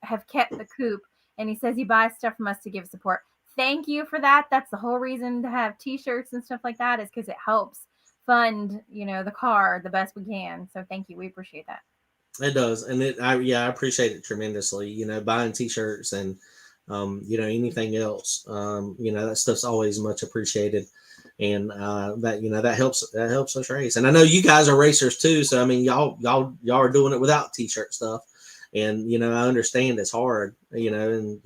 have kept the coupe? And he says he buys stuff from us to give support. Thank you for that. That's the whole reason to have t-shirts and stuff like that, is because it helps fund, the car the best we can. So thank you. We appreciate that. It does. And I appreciate it tremendously, buying t-shirts and, anything else, that stuff's always much appreciated. And that helps us race. And I know you guys are racers too. So, I mean, y'all are doing it without t-shirt stuff. And, I understand it's hard, and,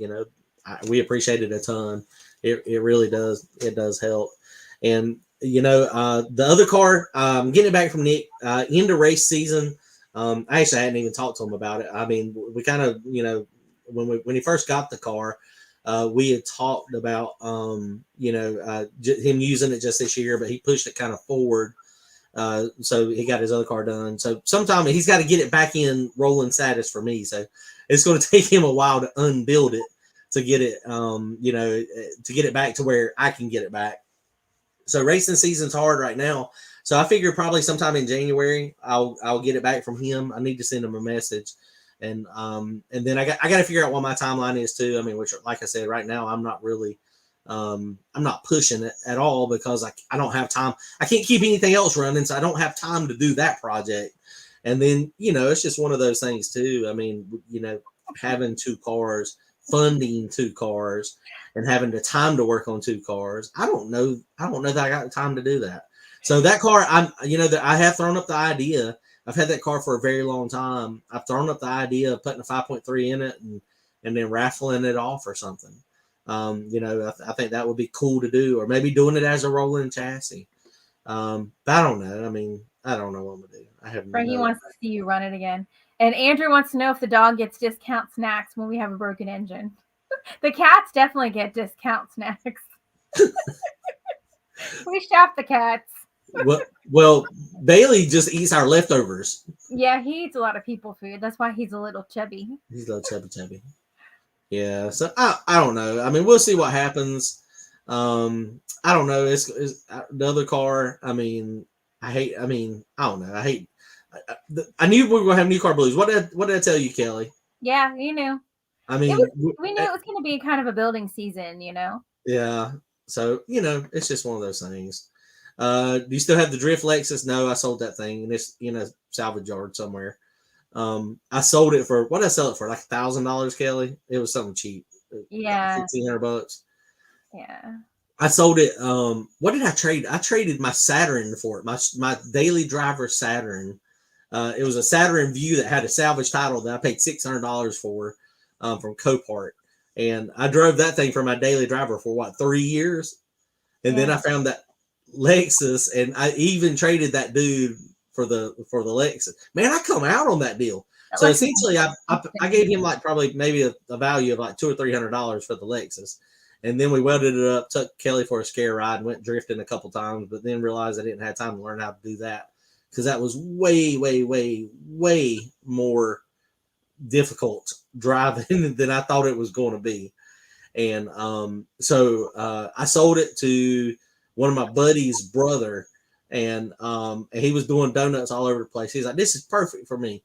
we appreciate it a ton. It really does. It does help. And, the other car, getting it back from Nick, into race season. I actually hadn't even talked to him about it. I mean, we kind of, when he first got the car, we had talked about, him using it just this year, but he pushed it kind of forward. So he got his other car done. So sometime he's got to get it back in rolling status for me. So it's going to take him a while to unbuild it to get it, to get it back to where I can get it back. So racing season's hard right now. So I figure probably sometime in January I'll get it back from him. I need to send him a message, and then I got to figure out what my timeline is too. I mean, which, like I said, right now I'm not really I'm not pushing it at all because I don't have time. I can't keep anything else running, so I don't have time to do that project. And then it's just one of those things too. I mean, having two cars, funding two cars, and having the time to work on two cars. I don't know that I got the time to do that. So that car, that I have thrown up the idea. I've had that car for a very long time. I've thrown up the idea of putting a 5.3 in it and then raffling it off or something. I think that would be cool to do, or maybe doing it as a rolling chassis. But I don't know. I mean, I don't know what I'm gonna do. I have Frankie wants to see you run it again. And Andrew wants to know if the dog gets discount snacks when we have a broken engine. The cats definitely get discount snacks. We shop the cats. Well, Bailey just eats our leftovers. Yeah, he eats a lot of people food. That's why he's a little chubby. He's a little chubby. Yeah, so I don't know. I mean, we'll see what happens. I don't know. It's the other car. I mean, I don't know. I knew we were gonna have new car blues. What did I tell you, Kelly? Yeah, you knew. I mean, we knew it was going to be kind of a building season, Yeah. So it's just one of those things. Do you still have the Drift Lexus? No, I sold that thing, and it's in a salvage yard somewhere. I sold it for, what did I sell it for? Like $1,000, Kelly. It was something cheap. Yeah. $1,500. Yeah. I sold it. What did I trade? I traded my Saturn for it. My daily driver Saturn. It was a Saturn View that had a salvage title that I paid $600 for, from Copart. And I drove that thing for my daily driver for 3 years. And then I found that Lexus, and I even traded that dude for the Lexus. Man, I come out on that deal. So essentially I gave him like probably maybe a value of like $200 or $300 for the Lexus. And then we welded it up, took Kelly for a scare ride, and went drifting a couple times, but then realized I didn't have time to learn how to do that because that was way, way, way, way more difficult driving than I thought it was going to be. And so I sold it to one of my buddy's brother, and he was doing donuts all over the place. He's like, "This is perfect for me,"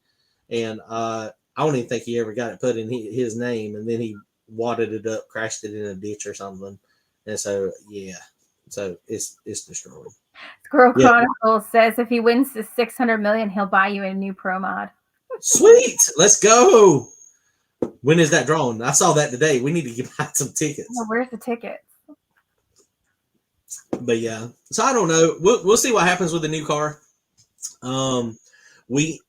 and I don't even think he ever got it put in his name, and then he wadded it up, crashed it in a ditch or something, and so yeah, so it's destroyed. Squirrel Yeah, Chronicles says if he wins the 600 million, he'll buy you a new Pro Mod. sweet, let's go. When is that drawn? I saw that today. We need to get out some tickets. Oh, where's the tickets? But yeah, so I don't know. We'll see what happens with the new car. We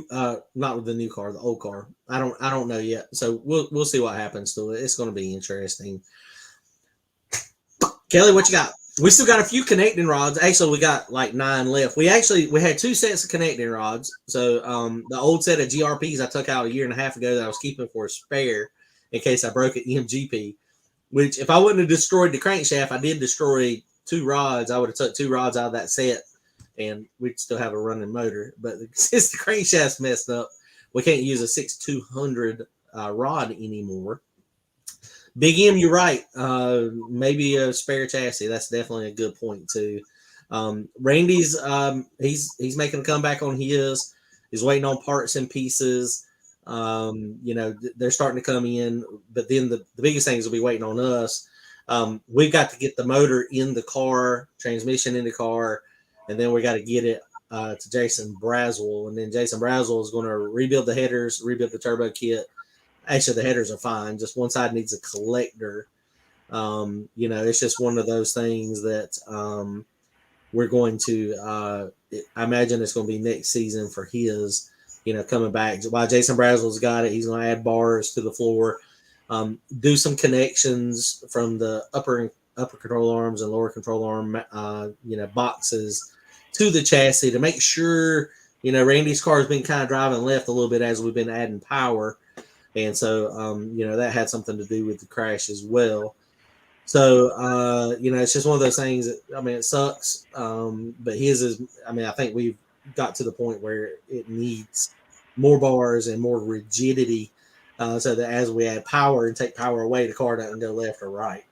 not with the new car, the old car. I don't know yet. So we'll see what happens to it. It's going to be interesting. Kelly, what you got? We still got a few connecting rods. Actually, we got like 9 left. We had 2 sets of connecting rods. So the old set of GRPs I took out a year and a half ago that I was keeping for a spare in case I broke an MGP. Which if I wouldn't have destroyed the crankshaft, I did destroy 2 rods. I would have took 2 rods out of that set, and we'd still have a running motor. But since the crankshaft's messed up, we can't use a 6200 rod anymore. Big M, you're right. Maybe a spare chassis. That's definitely a good point too. Randy's he's making a comeback on his. He's waiting on parts and pieces. They're starting to come in, but then the biggest things will be waiting on us. We've got to get the motor in the car, transmission in the car, and then we got to get it to Jason Braswell, and then Jason Braswell is going to rebuild the headers, rebuild the turbo kit. Actually, the headers are fine. Just one side needs a collector. It's just one of those things that we're going to. I imagine it's going to be next season for his. Coming back. While Jason Braswell's got it, he's going to add bars to the floor, do some connections from the upper control arms and lower control arm, boxes to the chassis to make sure. Randy's car has been kind of driving left a little bit as we've been adding power. And so, that had something to do with the crash as well. So, it's just one of those things that, it sucks. But his is, I think we've got to the point where it needs more bars and more rigidity so that as we add power and take power away, the car doesn't go left or right.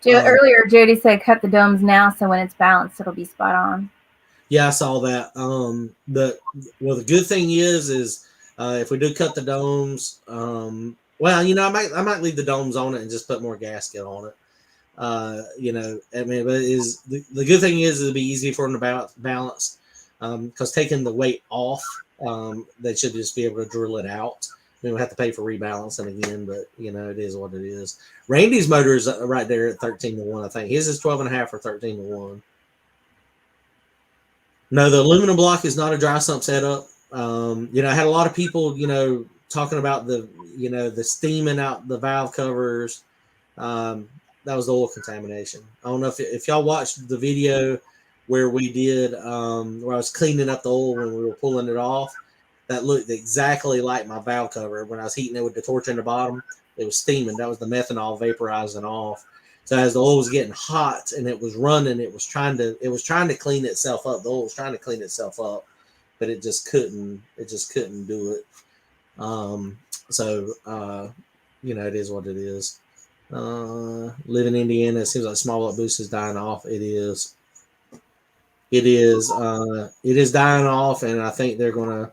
Earlier, Jody said cut the domes now so when it's balanced, it'll be spot on. Yeah, I saw that. The good thing is if we do cut the domes, I might leave the domes on it and just put more gasket on it. But the good thing is it'll be easy for them to balance because taking the weight off, they should just be able to drill it out. We'll have to pay for rebalancing again, but it is what it is. Randy's motor is right there at 13-1. I think his is 12.5 or 13-1. No, the aluminum block is not a dry sump setup. I had a lot of people, talking about the steaming out the valve covers. That was the oil contamination. I don't know if y'all watched the video where we did, where I was cleaning up the oil when we were pulling it off. That looked exactly like my valve cover when I was heating it with the torch in the bottom. It was steaming. That was the methanol vaporizing off. So as the oil was getting hot and it was running, it was trying to clean itself up. The oil was trying to clean itself up, but it just couldn't. It just couldn't do it. It is what it is. Live in Indiana. It seems like small block boost is dying off. It is. It is dying off, and I think they're gonna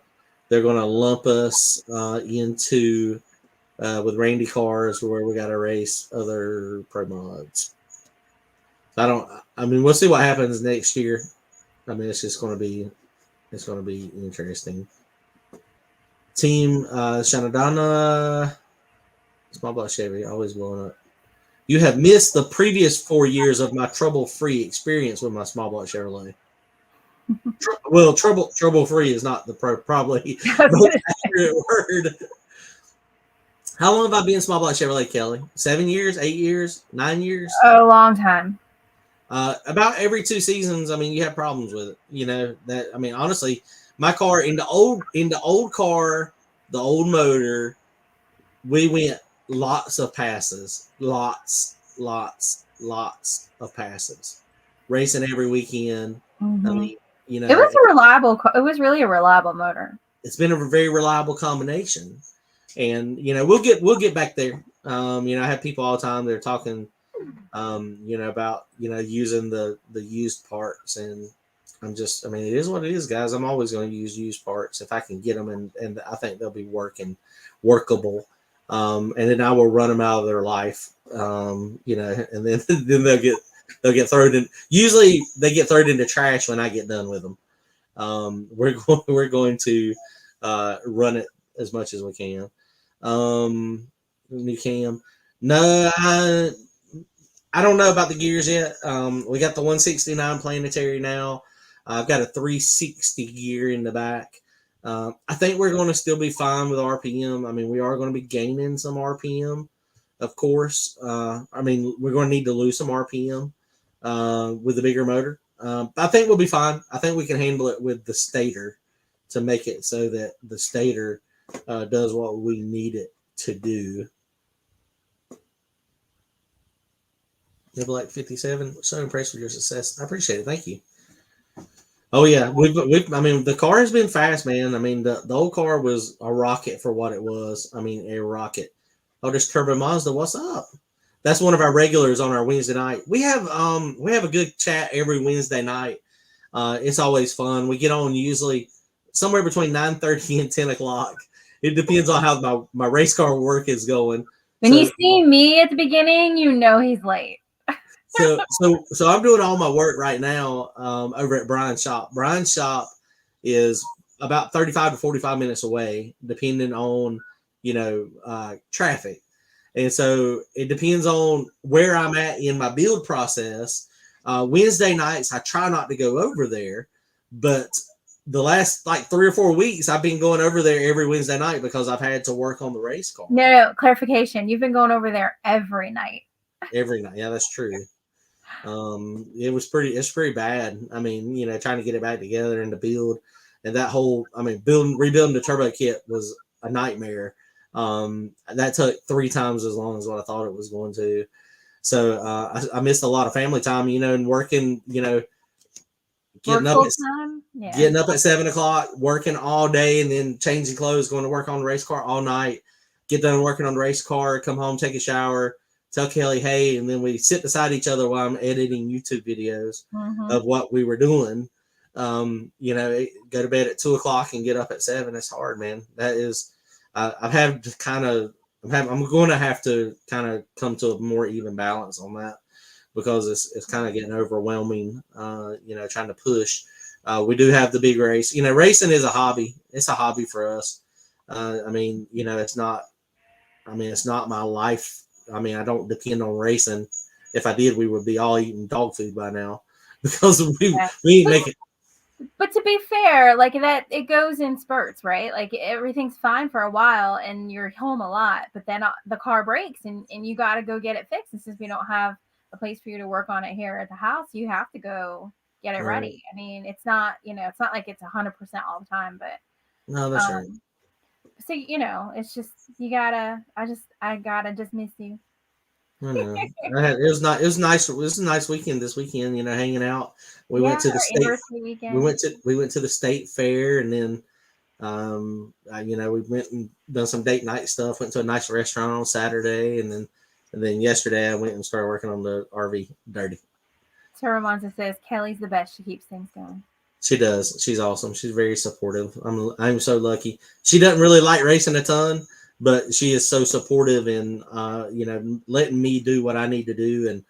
lump us into with Randy cars where we got to race other pro mods. We'll see what happens next year. It's just going to be interesting. Team Shanadana, small block Chevy, always blowing up. You have missed the previous 4 years of my trouble-free experience with my small block Chevrolet. Trouble-free is not the probably most accurate word. How long have I been small block Chevrolet, Kelly? 7 years, 8 years, 9 years? A long time. About every 2 seasons, you have problems with it. Honestly, my car in the old car, the old motor, we went lots of passes, lots of passes, racing every weekend. Mm-hmm. It was really a reliable motor. It's been a very reliable combination, and we'll get back there. I have people all the time that are talking about using the used parts. And I mean, it is what it is, guys. I'm always going to use used parts if I can get them, and I think they'll be workable. And then I will run them out of their life. And then then they'll get thrown in. Usually they get thrown into trash when I get done with them. We're going to run it as much as we can. New cam. No, I don't know about the gears yet. We got the 169 planetary now. I've got a 360 gear in the back. I think we're going to still be fine with RPM. I mean, we are going to be gaining some RPM, of course. I mean, we're going to need to lose some RPM with the bigger motor. I think we'll be fine. I think we can handle it with the stator to make it so that the stator does what we need it to do. Like 57. So impressed with your success. I appreciate it. Thank you. Oh yeah, I mean, the car has been fast, man. I mean, the old car was a rocket for what it was. I mean, a rocket. Oh, there's Turbo Mazda. What's up? That's one of our regulars on our Wednesday night. We have a good chat every Wednesday night. It's always fun. We get on usually somewhere between 9:30 and 10 o'clock. It depends on how my race car work is going. When you see me at the beginning, you know he's late. So I'm doing all my work right now over at Brian's shop. Brian's shop is about 35 to 45 minutes away, depending on traffic. And so it depends on where I'm at in my build process. Wednesday nights, I try not to go over there, but the last like 3 or 4 weeks, I've been going over there every Wednesday night because I've had to work on the race car. No, clarification. You've been going over there every night. Every night. Yeah, that's true. It's pretty bad. I mean, trying to get it back together and to build, and that whole, I mean, rebuilding the turbo kit was a nightmare. That took 3 times as long as what I thought it was going to. So I missed a lot of family time, and working, getting up at 7 o'clock, working all day, and then changing clothes, going to work on the race car all night. Get done working on the race car, come home, take a shower, tell Kelly, hey, and then we sit beside each other while I'm editing YouTube videos of what we were doing. Go to bed at 2 o'clock and get up at 7. It's hard, man. That is, I'm going to have to kind of come to a more even balance on that because it's kind of getting overwhelming, trying to push. We do have the big race. Racing is a hobby. It's a hobby for us. It's not my life. I mean, I don't depend on racing. If I did, we would be all eating dog food by now because we ain't make it. But to be fair, like that, it goes in spurts, right? Like everything's fine for a while and you're home a lot, but then the car breaks and you got to go get it fixed. And since we don't have a place for you to work on it here at the house, you have to go get it ready. I mean, it's not like it's 100% all the time, but no, that's right. So, it's just, I gotta just miss you. I know. It was nice. It was a nice weekend this weekend, hanging out. We went to the state. We went to the state fair, and then, we went and done some date night stuff. Went to a nice restaurant on Saturday, and then yesterday I went and started working on the RV dirty. So Ramonza says Kelly's the best. She keeps things going. She does. She's awesome. She's very supportive. I'm so lucky. She doesn't really like racing a ton, but she is so supportive and letting me do what I need to do, and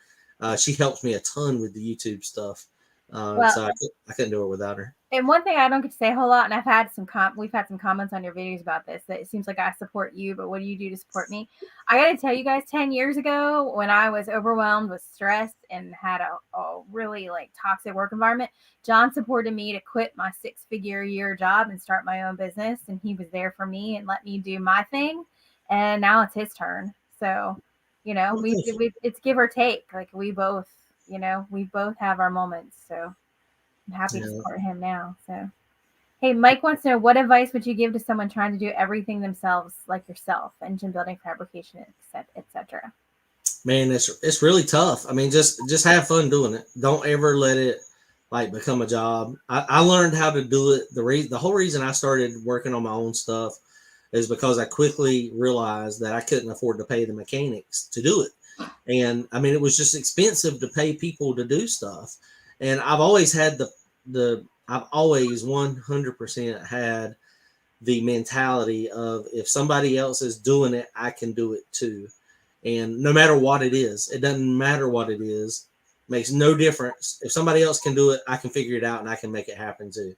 she helps me a ton with the YouTube stuff. So I couldn't do it without her. And one thing I don't get to say a whole lot, and I've had we've had some comments on your videos about this, that it seems like I support you, but what do you do to support me? I got to tell you guys, 10 years ago, when I was overwhelmed with stress and had a really toxic work environment, John supported me to quit my 6-figure-a-year job and start my own business. And he was there for me and let me do my thing. And now it's his turn. So, it's give or take. Like we both have our moments. So I'm happy to support him now. So, hey, Mike wants to know, what advice would you give to someone trying to do everything themselves, like yourself, engine building, fabrication, etc.? Man, it's really tough. I mean, just have fun doing it. Don't ever let it become a job. I learned how to do it. The whole reason I started working on my own stuff is because I quickly realized that I couldn't afford to pay the mechanics to do it. And I mean, it was just expensive to pay people to do stuff. And I've always had I've always 100% had the mentality of if somebody else is doing it, I can do it too. And no matter what it is, it doesn't matter what it is, makes no difference. If somebody else can do it, I can figure it out and I can make it happen too.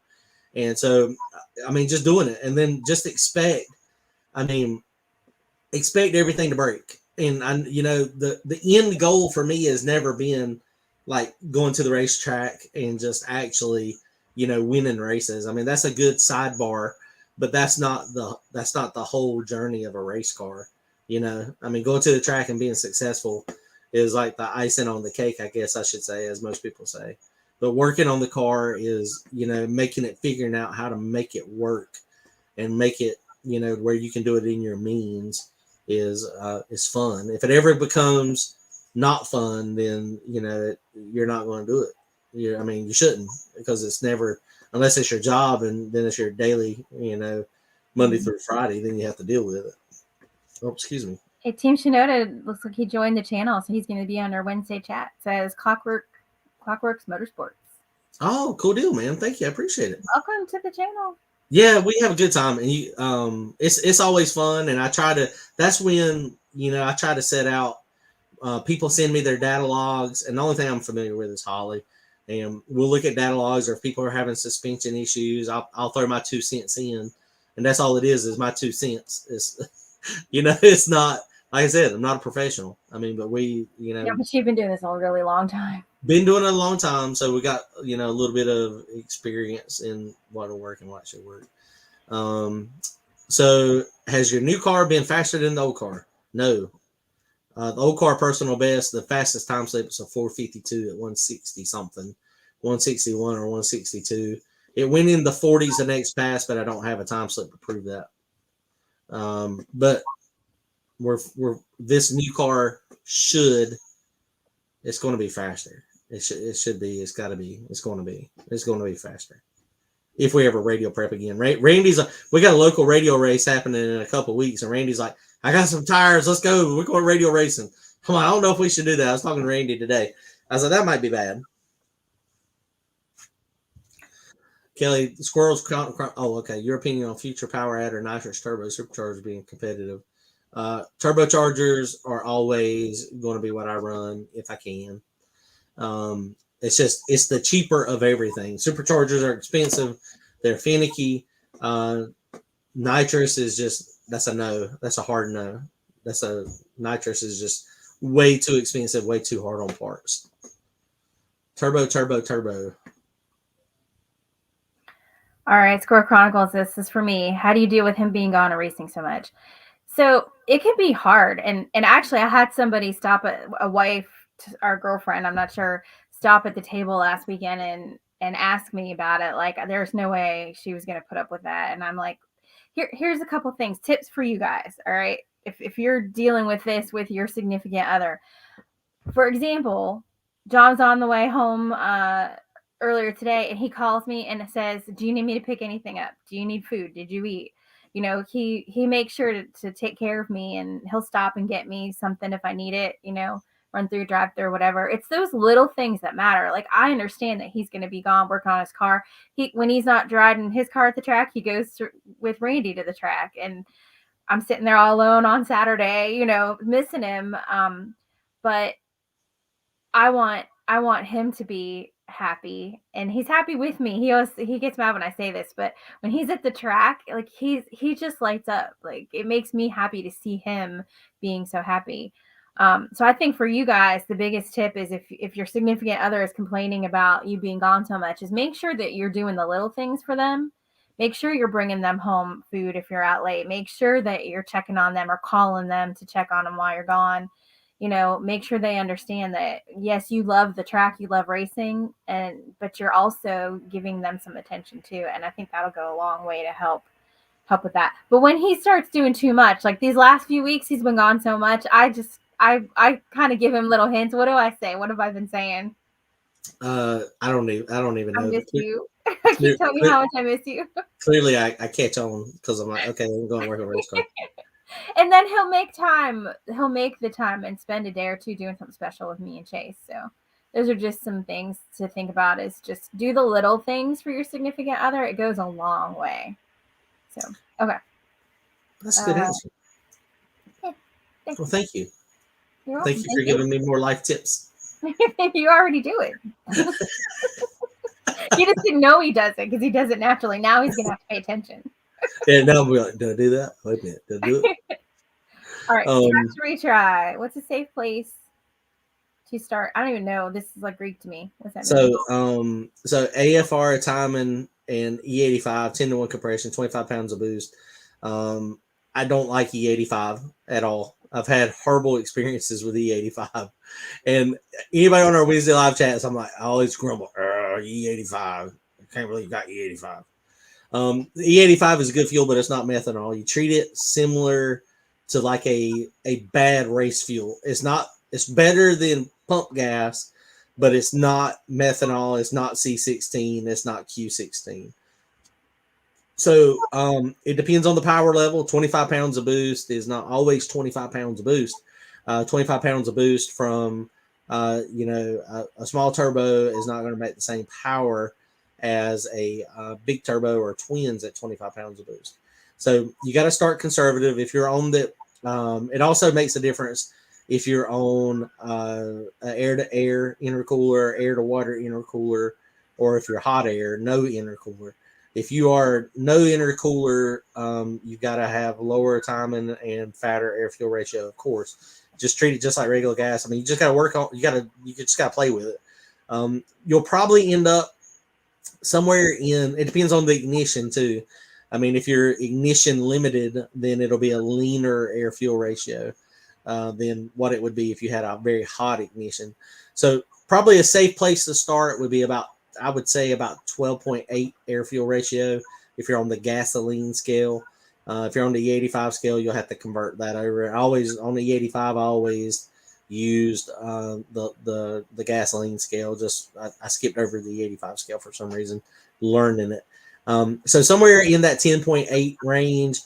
And so, I mean, just doing it and then just I mean, expect everything to break. And the end goal for me has never been like going to the racetrack and just actually, winning races. I mean, that's a good sidebar, but that's not the whole journey of a race car. I mean, going to the track and being successful is like the icing on the cake, I guess I should say, as most people say. But working on the car is, making it, figuring out how to make it work and make it, where you can do it in your means is fun. If it ever becomes not fun, then you're not going to do it. I mean, you shouldn't, because it's never, unless it's your job and then it's your daily, Monday through Friday, then you have to deal with it. Oh, excuse me. Hey, Team Shinoda looks like he joined the channel, so he's going to be on our Wednesday chat. It says Clockworks Motorsports. Oh, cool deal, man. Thank you. I appreciate it. Welcome to the channel. Yeah, we have a good time, and it's always fun. And I try to. That's when I try to set out. People send me their data logs, and the only thing I'm familiar with is Holly. And we'll look at data logs, or if people are having suspension issues, I'll throw my 2 cents in, and that's all it is my 2 cents. It's it's not, like I said, I'm not a professional. I mean, but Yeah, but you've been doing this a really long time. been doing it a long time, so we got a little bit of experience in what'll work and what should work. So has your new car been faster than the old car? No. The old car personal best, the fastest time slip is a 452 at 160 something, 161 or 162. It went in the 40s the next pass, but I don't have a time slip to prove that. But this new car it's going to be faster. It should be. It's got to be. It's going to be faster. If we ever radio prep again, Randy's we got a local radio race happening in a couple of weeks, and Randy's like, I got some tires. Let's go. We're going radio racing. Come on. I don't know if we should do that. I was talking to Randy today. I was like, that might be bad. Kelly, squirrels. Oh, okay. Your opinion on future power add or nitrous turbo superchargers being competitive? Turbochargers are always going to be what I run if I can. It's the cheaper of everything. Superchargers are expensive. They're finicky. Nitrous is that's a no. That's a hard no. Nitrous is just way too expensive, way too hard on parts. Turbo. All right, Score Chronicles, this is for me. How do you deal with him being gone and racing so much? So it can be hard. And actually, I had somebody stop a wife, our girlfriend, I'm not sure, stop at the table last weekend and ask me about it. Like, there's no way she was going to put up with that. And I'm like, here's a couple things, tips for you guys. All right. If you're dealing with this with your significant other, for example, John's on the way home earlier today, and he calls me and says, do you need me to pick anything up? Do you need food? Did you eat? He makes sure to take care of me, and he'll stop and get me something if I need it, run through, drive through, whatever. It's those little things that matter. Like, I understand that he's going to be gone working on his car. When he's not driving his car at the track, he goes with Randy to the track, and I'm sitting there all alone on Saturday, missing him. But I want him to be happy, and he's happy with me. He gets mad when I say this, but when he's at the track, like he just lights up. Like, it makes me happy to see him being so happy. So I think for you guys, the biggest tip is if your significant other is complaining about you being gone so much, is make sure that you're doing the little things for them. Make sure you're bringing them home food if you're out late. Make sure that you're checking on them or calling them to check on them while you're gone. Make sure they understand that, yes, you love the track, you love racing, but you're also giving them some attention too. And I think that'll go a long way to help with that. But when he starts doing too much, like these last few weeks, he's been gone so much, I kind of give him little hints. What do I say? What have I been saying? I don't even know. I miss you. Keep telling me how much I miss you. Clearly, I catch on because I'm like, okay, I'm going to work on race car. And then he'll make time. He'll make the time and spend a day or two doing something special with me and Chase. So those are just some things to think about. Is just do the little things for your significant other. It goes a long way. So okay. That's a good answer. Yeah, thank Well, you. thank you. You're Thank welcome. you for Thank you. giving me more life tips. You already do it. He just didn't know he does it because he does it naturally. Now he's gonna have to pay attention. And now we're like, do I do that? Wait a minute, do I do it? All right, Um, struts retry. What's a safe place to start? I don't even know. This is like Greek to me. What's that mean? so AFR timing and E85 10-to-1 compression, 25 pounds of boost. I don't like E85 at all. I've had horrible experiences with E85, and anybody on our Wednesday live chats, I'm like, I always grumble, E85. I can't believe you got E85. The E85 is good fuel, but it's not methanol. You treat it similar to like a bad race fuel. It's not. It's better than pump gas, but it's not methanol. It's not C16. It's not Q16. So it depends on the power level. 25 pounds of boost is not always 25 pounds of boost. 25 pounds of boost from a small turbo is not going to make the same power as a big turbo or twins at 25 pounds of boost. So you got to start conservative. If you're on the, it also makes a difference if you're on air to air intercooler, air to water intercooler, or if you're hot air, no intercooler. If you are no intercooler, you've got to have lower timing and fatter air fuel ratio, of course. Just treat it just like regular gas. I mean, you just got to work on. You just got to play with it. You'll probably end up somewhere in. It depends on the ignition too. I mean, if you're ignition limited, then it'll be a leaner air fuel ratio than what it would be if you had a very hot ignition. So probably a safe place to start would be about, I would say, about 12.8 air fuel ratio if you're on the gasoline scale. If you're on the E85 scale, you'll have to convert that over. Always on the E85, I always used the gasoline scale. Just I skipped over the E85 scale for some reason, learning it. So somewhere in that 10.8 range.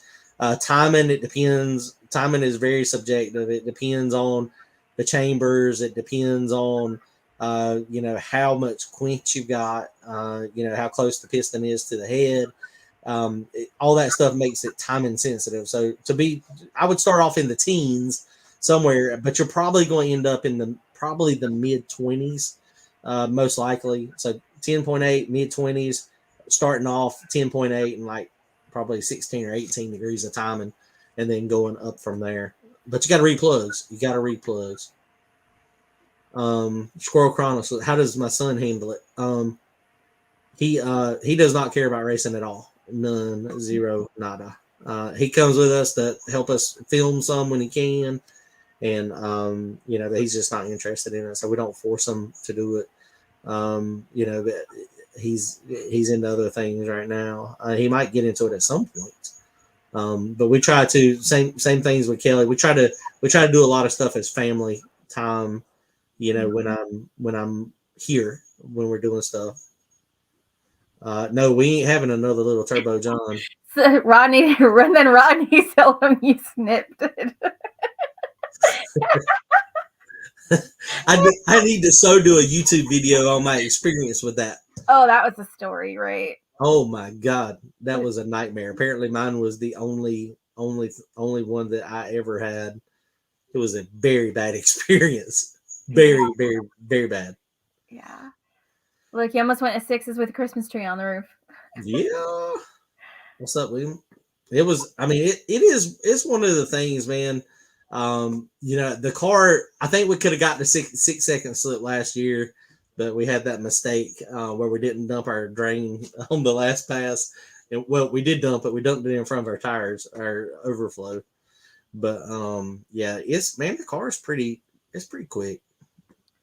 Timing, it depends. Timing is very subjective. It depends on the chambers. It depends on how much quench you got, how close the piston is to the head. All that stuff makes it time insensitive. So I would start off in the teens somewhere, but you're probably going to end up in the mid 20s, most likely. So 10.8, mid 20s, starting off 10.8 and like probably 16 or 18 degrees of timing, and then going up from there. But you got to read plugs. Squirrel Chronicles. How does my son handle it? He does not care about racing at all. None, zero, nada. He comes with us to help us film some when he can, and he's just not interested in it. So we don't force him to do it. But he's into other things right now. He might get into it at some point. But we try to same things with Kelly. We try to do a lot of stuff as family time. When I'm here when we're doing stuff. No, we ain't having another little Turbo John. So Rodney, then Rodney tell him you snipped it. I need to do a YouTube video on my experience with that. Oh, that was a story, right? Oh my God, that was a nightmare. Apparently, mine was the only one that I ever had. It was a very bad experience. Very, very, very bad. Yeah. Look, you almost went to sixes with a Christmas tree on the roof. Yeah. What's up, William? It was. I mean, it is. It's one of the things, man. The car. I think we could have gotten a 6 second slip last year, but we had that mistake where we didn't dump our drain on the last pass. And, well, we did dump it. We dumped it in front of our tires, our overflow. But yeah, the car is pretty. It's pretty quick.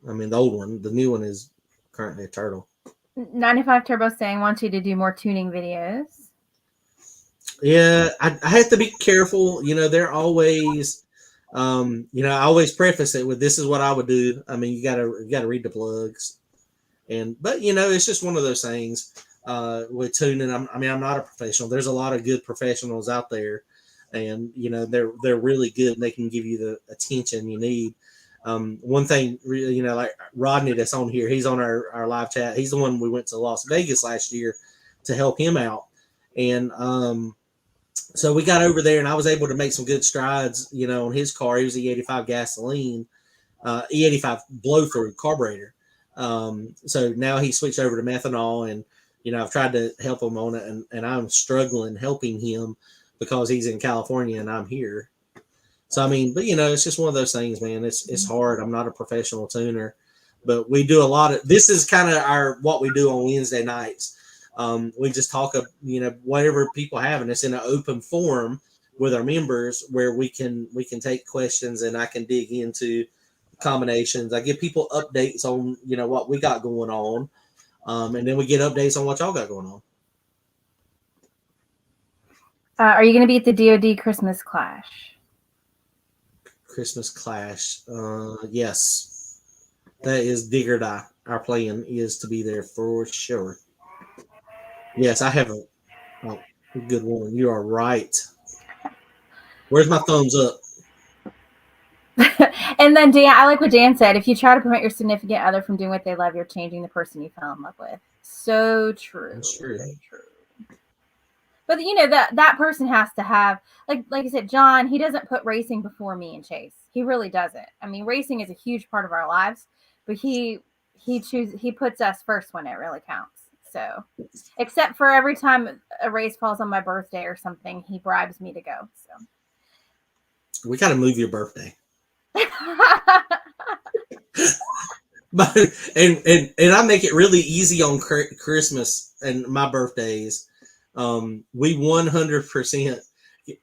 I mean, the old one. The new one is currently a turtle. 95 Turbo saying wants you to do more tuning videos. Yeah, I have to be careful. They're always, I always preface it with, "This is what I would do." I mean, you gotta read the plugs, but it's just one of those things with tuning. I'm not a professional. There's a lot of good professionals out there. and they're really good and they can give you the attention you need. One thing, like Rodney that's on here, he's on our live chat. He's the one we went to Las Vegas last year to help him out, and so we got over there and I was able to make some good strides, on his car. He was E85 gasoline, E85 blow through carburetor. So now he switched over to methanol, and I've tried to help him on it, and I'm struggling helping him because he's in California and I'm here. So I mean, but it's just one of those things, man. It's hard. I'm not a professional tuner, but we do a lot of. This is kind of what we do on Wednesday nights. We just talk of whatever people have, and it's in an open forum with our members where we can take questions and I can dig into combinations. I give people updates on what we got going on, and then we get updates on what y'all got going on. Are you going to be at the DoD Christmas Clash? Christmas Clash, yes, that is dig or die. Our plan is to be there for sure. Yes, I have a good one. You are right. Where's my thumbs up? And then Dan, I like what Dan said. If you try to prevent your significant other from doing what they love, you're changing the person you fell in love with. So true. Sure. So true. But that person has to have, like I said, John, he doesn't put racing before me and Chase. He really doesn't. I mean, racing is a huge part of our lives, but he puts us first when it really counts. So, except for every time a race falls on my birthday or something, he bribes me to go. So we got to move your birthday. But and I make it really easy on Christmas and my birthdays. We 100%.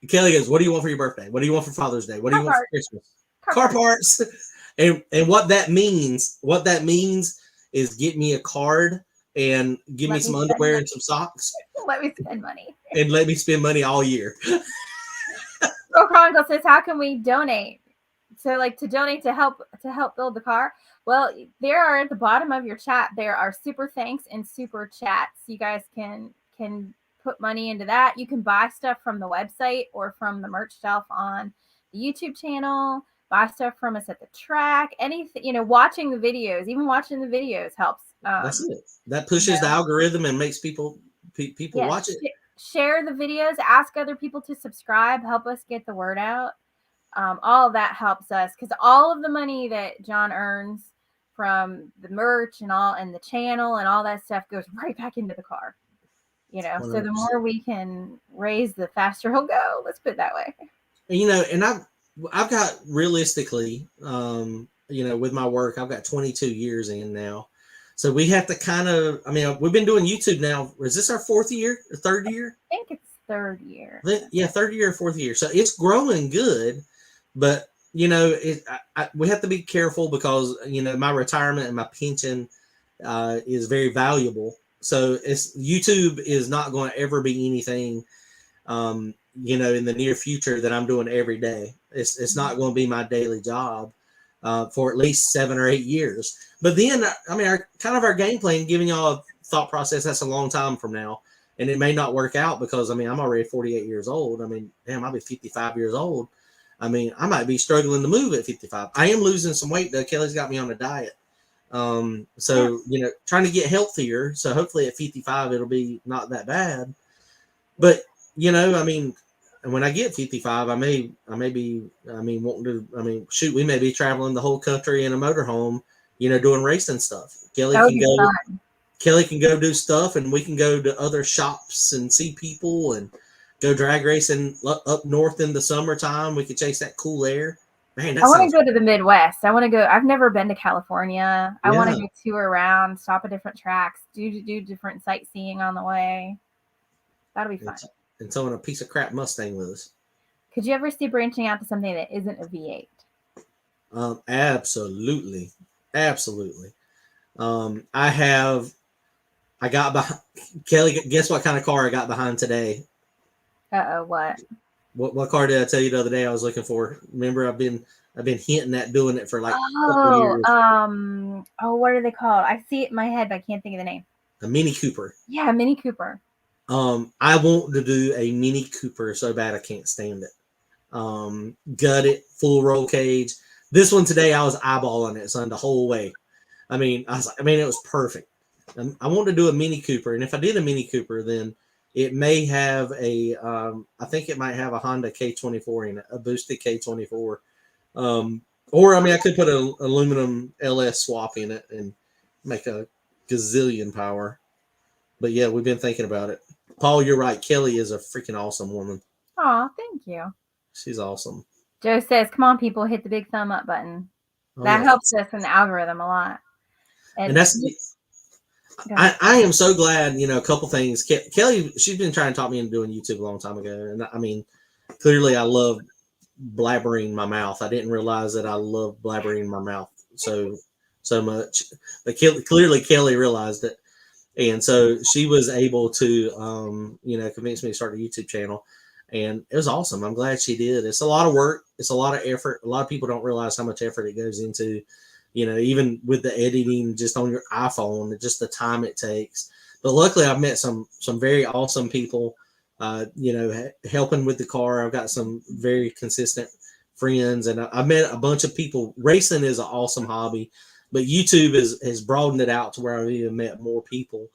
Kelly goes, "What do you want for your birthday? What do you want for Father's Day? What do you want for Christmas? Car parts." And what that means is get me a card and give me some underwear and some socks. Let me spend money. And let me spend money all year. Girl Chronicle says, "How can we donate?" So, to donate to help build the car. Well, there are at the bottom of your chat. There are super thanks and super chats. You guys can put money into that. You can buy stuff from the website or from the merch shelf on the YouTube channel. Buy stuff from us at the track. Anything, watching the videos, even watching the videos helps. That's it. That pushes the algorithm and makes people watch it. Share the videos. Ask other people to subscribe. Help us get the word out. All of that helps us because all of the money that John earns from the merch and the channel and all that stuff goes right back into the car. 100%. So the more we can raise, the faster he'll go. Let's put it that way. And I've got realistically, with my work, I've got 22 years in now. So we have to we've been doing YouTube now. Is this our fourth year or third year? I think it's third year. Yeah, third year or fourth year. So it's growing good, but we have to be careful because, my retirement and my pension is very valuable. So YouTube is not going to ever be anything, in the near future that I'm doing every day. It's not going to be my daily job for at least 7 or 8 years. But then, our game plan, giving y'all a thought process, that's a long time from now. And it may not work out because, I'm already 48 years old. I'll be 55 years old. I might be struggling to move at 55. I am losing some weight, though. Kelly's got me on a diet. Trying to get healthier. So hopefully at 55, it'll be not that bad. But, when I get 55, I may be, wanting to, we may be traveling the whole country in a motorhome, doing racing stuff. Kelly can go do stuff and we can go to other shops and see people and go drag racing up north in the summertime. We could chase that cool air. Man, I want to go to the Midwest. I want to go. I've never been to California. I want to go tour around, stop at different tracks, do different sightseeing on the way. That'll be fun. And towing a piece of crap Mustang with us. Could you ever see branching out to something that isn't a V8? Absolutely. I got behind. Kelly, guess what kind of car I got behind today? What? What car did I tell you the other day I was looking for? Remember, I've been hinting at doing it for like a couple years. What are they called? I see it in my head, but I can't think of the name. A Mini Cooper. Yeah, a Mini Cooper. I want to do a Mini Cooper so bad I can't stand it. Gut it, full roll cage. This one today, I was eyeballing it, son, the whole way. I mean, it was perfect. I want to do a Mini Cooper, and if I did a Mini Cooper, then it may have I think it might have a Honda K24 in it, a boosted K24. Or I mean, I could put an aluminum LS swap in it and make a gazillion power. But yeah, we've been thinking about it. Paul, you're right. Kelly is a freaking awesome woman. Oh, thank you. She's awesome. Joe says, "Come on, people, hit the big thumb up button." Oh That yeah, helps us in the algorithm a lot. and And that's I am so glad. A couple things. Kelly, she's been trying to talk me into doing YouTube a long time ago, and I mean, clearly I love blabbering my mouth. I didn't realize that I love blabbering my mouth so much, but clearly Kelly realized it, and so she was able to convince me to start a YouTube channel, and it was awesome. I'm glad she did. It's a lot of work. It's a lot of effort. A lot of people don't realize how much effort it goes into, even with the editing just on your iPhone, just the time it takes. But luckily, I've met some very awesome people. Helping with the car. I've got some very consistent friends, and I met a bunch of people. Racing is an awesome hobby, but YouTube has broadened it out to where I've even met more people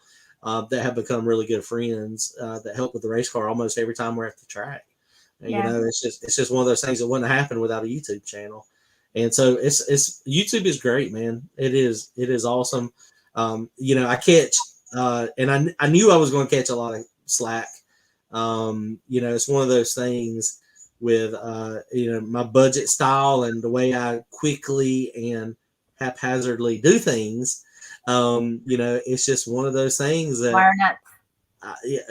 that have become really good friends that help with the race car almost every time we're at the track. And, yeah, it's just one of those things that wouldn't happen without a YouTube channel. And so it's YouTube is great, man. It is awesome. I catch and I knew I was going to catch a lot of slack. It's one of those things with my budget style and the way I quickly and haphazardly do things. It's just one of those things that wire nuts.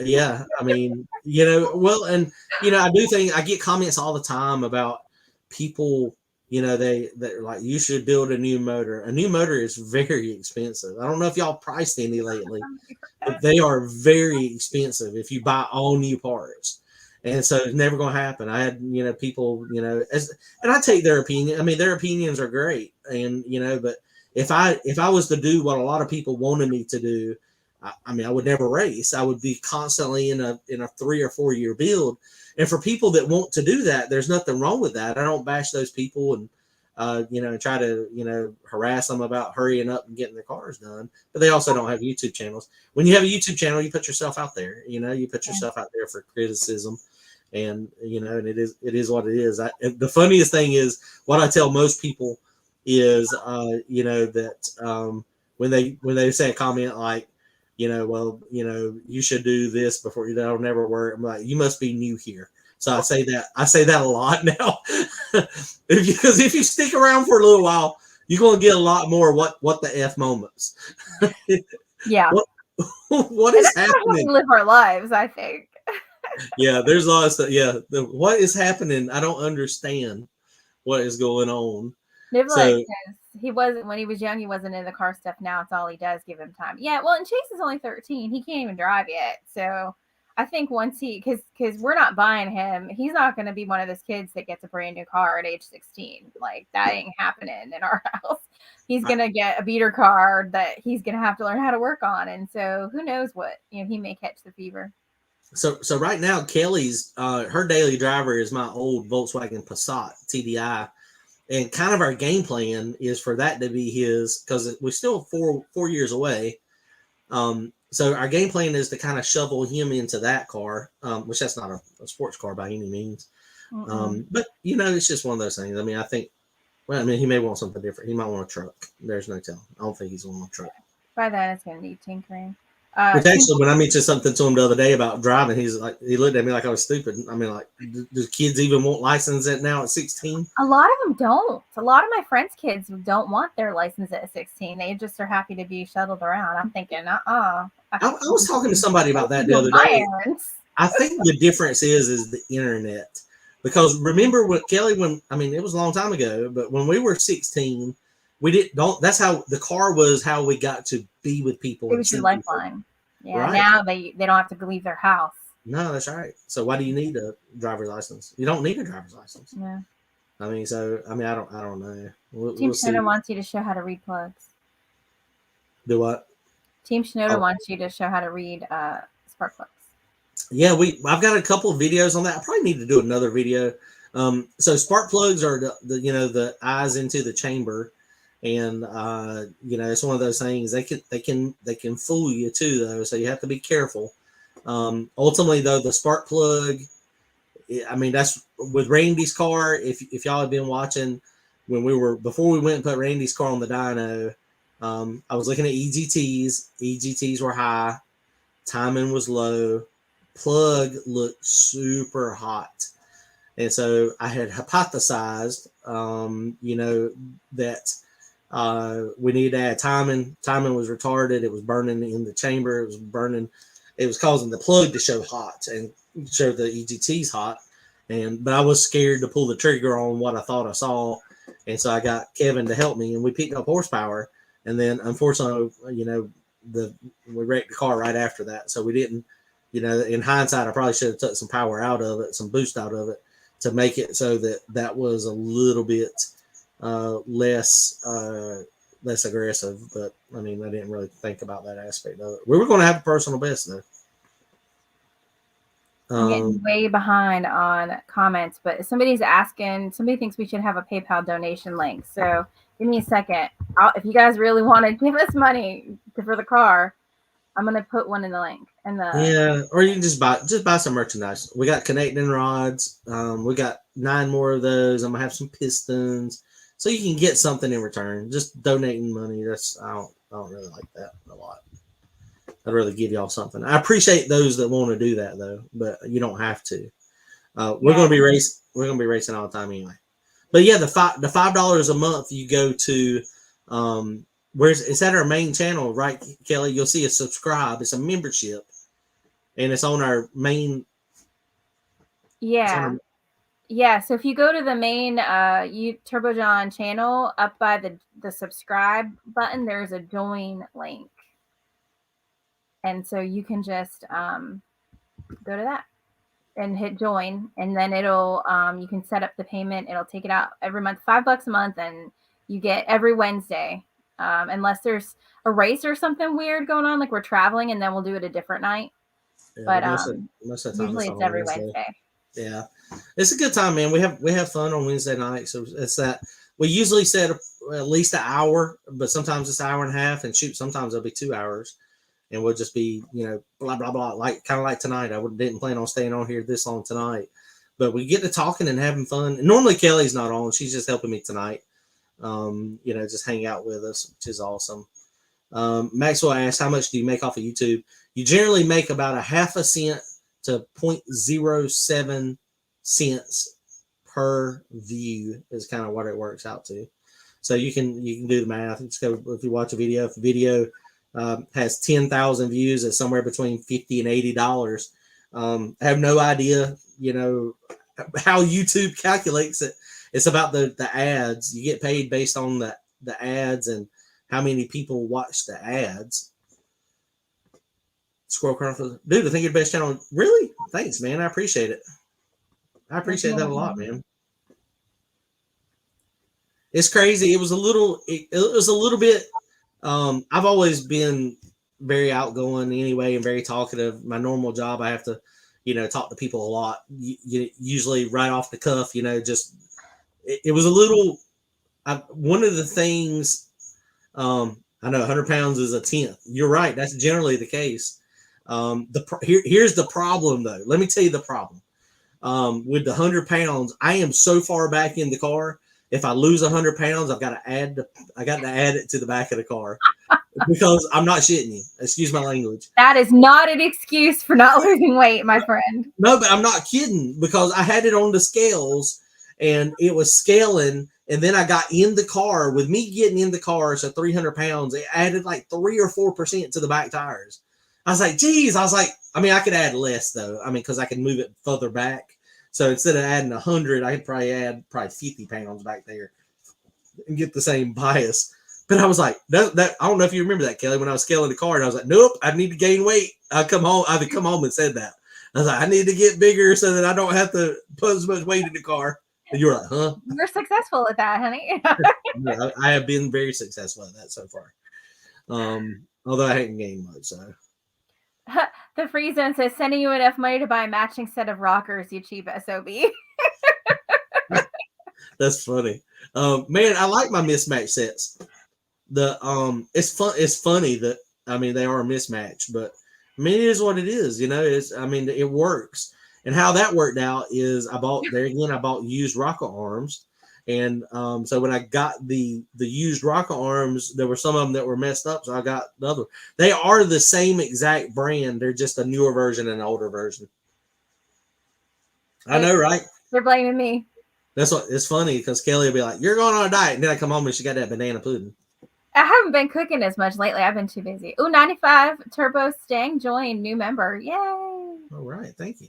yeah, I mean, well, and I do think I get comments all the time about people, they're like, you should build a new motor. A new motor is very expensive. I don't know if y'all priced any lately, but they are very expensive if you buy all new parts. And so it's never going to happen. I had, people, and I take their opinion. I mean, their opinions are great. And, but if I was to do what a lot of people wanted me to do, I mean, I would never race. I would be constantly in a 3 or 4 year build. And for people that want to do that, there's nothing wrong with that. I don't bash those people and and try to harass them about hurrying up and getting their cars done. But they also don't have YouTube channels. When you have a YouTube channel, you put yourself out there. You put yourself out there for criticism, and and it is what it is. The funniest thing is what I tell most people is that when they say a comment like well, you should do this before that'll never work. I'm like, you must be new here. So I say that a lot now. Because if you stick around for a little while, you're gonna get a lot more what the F moments. Yeah, what what and is that's kind of how we happening? live our lives, I think. Yeah, there's a lot of stuff. Yeah, what is happening? I don't understand what is going on. Maybe like So he wasn't when he was young. He wasn't in the car stuff. Now it's all he does. Give him time. Yeah. Well, and Chase is only 13. He can't even drive yet. So I think once because we're not buying him, he's not going to be one of those kids that gets a brand new car at age 16. Like that ain't happening in our house. He's I, going to get a beater car that he's going to have to learn how to work on. And so who knows what he may catch the fever. so right now, Kelly's her daily driver is my old Volkswagen Passat TDI, and kind of our game plan is for that to be his because we're still 4 years away. So our game plan is to kind of shovel him into that car, which that's not a sports car by any means. But it's just one of those things. I mean, I think. Well, I mean, he may want something different. He might want a truck. There's no telling. I don't think he's going to want a truck. By then, it's going to need tinkering. Which actually, when I mentioned something to him the other day about driving, he looked at me like I was stupid. I mean, like, do kids even want license at now at 16? A lot of them don't. A lot of my friends' kids don't want their license at 16. They just are happy to be shuttled around. I'm thinking, I was talking to somebody about that the other my day. errands. I think the difference is the internet. Because remember what Kelly, I mean, it was a long time ago, but when we were 16, we don't, that's how the car was how we got to be with people It and was your see people. lifeline. Yeah, Right. now they don't have to leave their house. No, that's right. So why do you need a driver's license? You don't need a driver's license. Yeah. I mean, I don't know. Team We'll see. Shinoda wants you to show how to read plugs. Do what? Team Shinoda Oh, wants you to show how to read spark plugs. Yeah, I've got a couple of videos on that. I probably need to do another video. So spark plugs are the the eyes into the chamber, and it's one of those things they can fool you too though. So you have to be careful. Ultimately though, the spark plug, I mean that's with Randy's car. If y'all have been watching when before we went and put Randy's car on the dyno, I was looking at EGTs. EGTs were high, timing was low, plug looked super hot. And so I had hypothesized, that we needed to add timing. Timing was retarded. It was burning in the chamber. It was burning. It was causing the plug to show hot and show the EGTs hot. But I was scared to pull the trigger on what I thought I saw. And so I got Kevin to help me, and we picked up horsepower. And then unfortunately, we wrecked the car right after that. So we didn't, in hindsight, I probably should have took some power out of it, some boost out of it to make it so that was a little bit less aggressive. But I mean, I didn't really think about that aspect of it. We were going to have a personal best though. I'm getting way behind on comments, but somebody thinks we should have a PayPal donation link. So give me a second. If you guys really want to give us money for the car, I'm gonna put one in the link. Yeah, or you can just buy some merchandise. We got connecting rods. We got 9 more of those. I'm gonna have some pistons, so you can get something in return. Just donating money. I don't really like that a lot. I'd rather give y'all something. I appreciate those that want to do that though, but you don't have to. We're gonna be racing all the time anyway. But yeah, the $5 a month you go to. It's at our main channel, right, Kelly? You'll see a subscribe. It's a membership, and it's on our main. Yeah. Yeah, so if you go to the main Turbo John channel, up by the subscribe button, there's a join link. And so you can just go to that and hit join, and then it'll you can set up the payment. It'll take it out every month, $5 a month, and you get every Wednesday, unless there's a race or something weird going on, like we're traveling, and then we'll do it a different night. Yeah, but most of the time usually it's every Wednesday. Yeah, it's a good time, man. We have fun on Wednesday night, so it's that we usually set at least an hour, but sometimes it's an hour and a half, and shoot, sometimes it'll be 2 hours. And we'll just be, blah, blah, blah, kind of like tonight. I didn't plan on staying on here this long tonight, but we get to talking and having fun. And normally Kelly's not on. She's just helping me tonight, just hang out with us, which is awesome. Maxwell asked, how much do you make off of YouTube? You generally make about a half a cent to 0.07 cents per view is kind of what it works out to. So you can do the math. Just go, if you watch a video, if the video has 10,000 views at somewhere between $50 and $80. I have no idea, how YouTube calculates it. It's about the ads. You get paid based on the ads and how many people watch the ads. Squirrel Chronicles, dude, I think you're the best channel. Really? Thanks, man. I appreciate it. I appreciate that a lot, man. It's crazy. It was a little bit. I've always been very outgoing anyway and very talkative. My normal job, I have to, talk to people a lot. Usually right off the cuff, just it was a little. One of the things, I know 100 pounds is a tenth. You're right. That's generally the case. Here's the problem though. Let me tell you the problem. With the 100 pounds, I am so far back in the car. If I lose 100 pounds, I got to add it to the back of the car because I'm not shitting you. Excuse my language. That is not an excuse for not losing weight, my friend. No, but I'm not kidding because I had it on the scales and it was scaling. And then I got in the car with me getting in the car. So 300 pounds, it added like 3 or 4% to the back tires. I was like, geez, I could add less though. Cause I can move it further back. So instead of adding 100, I could probably add 50 pounds back there and get the same bias. But I was like, that I don't know if you remember that, Kelly, when I was scaling the car, and I was like, nope, I need to gain weight. I'd come home and said that. I was like, I need to get bigger so that I don't have to put as much weight in the car. And you were like, huh? You're successful at that, honey. I have been very successful at that so far. Although I haven't gained much, so. The free zone says sending you enough money to buy a matching set of rockers, you cheap SOB. That's funny. Man, I like my mismatch sets. It's fun. It's funny that I mean they are mismatched, but I mean it is what it is. You know, it's I mean it works. And how that worked out is I bought there again. I bought used rocket arms, and so when I got the used rocket arms, there were some of them that were messed up, so I got the other. They are the same exact brand. They're just a newer version and an older version. I know, right? They're blaming me. That's what it's funny because Kelly will be like, "You're going on a diet," and then I come home and she got that banana pudding. I haven't been cooking as much lately. I've been too busy. Ooh, 95 Turbo Stang joined, new member. Yay! All right, thank you.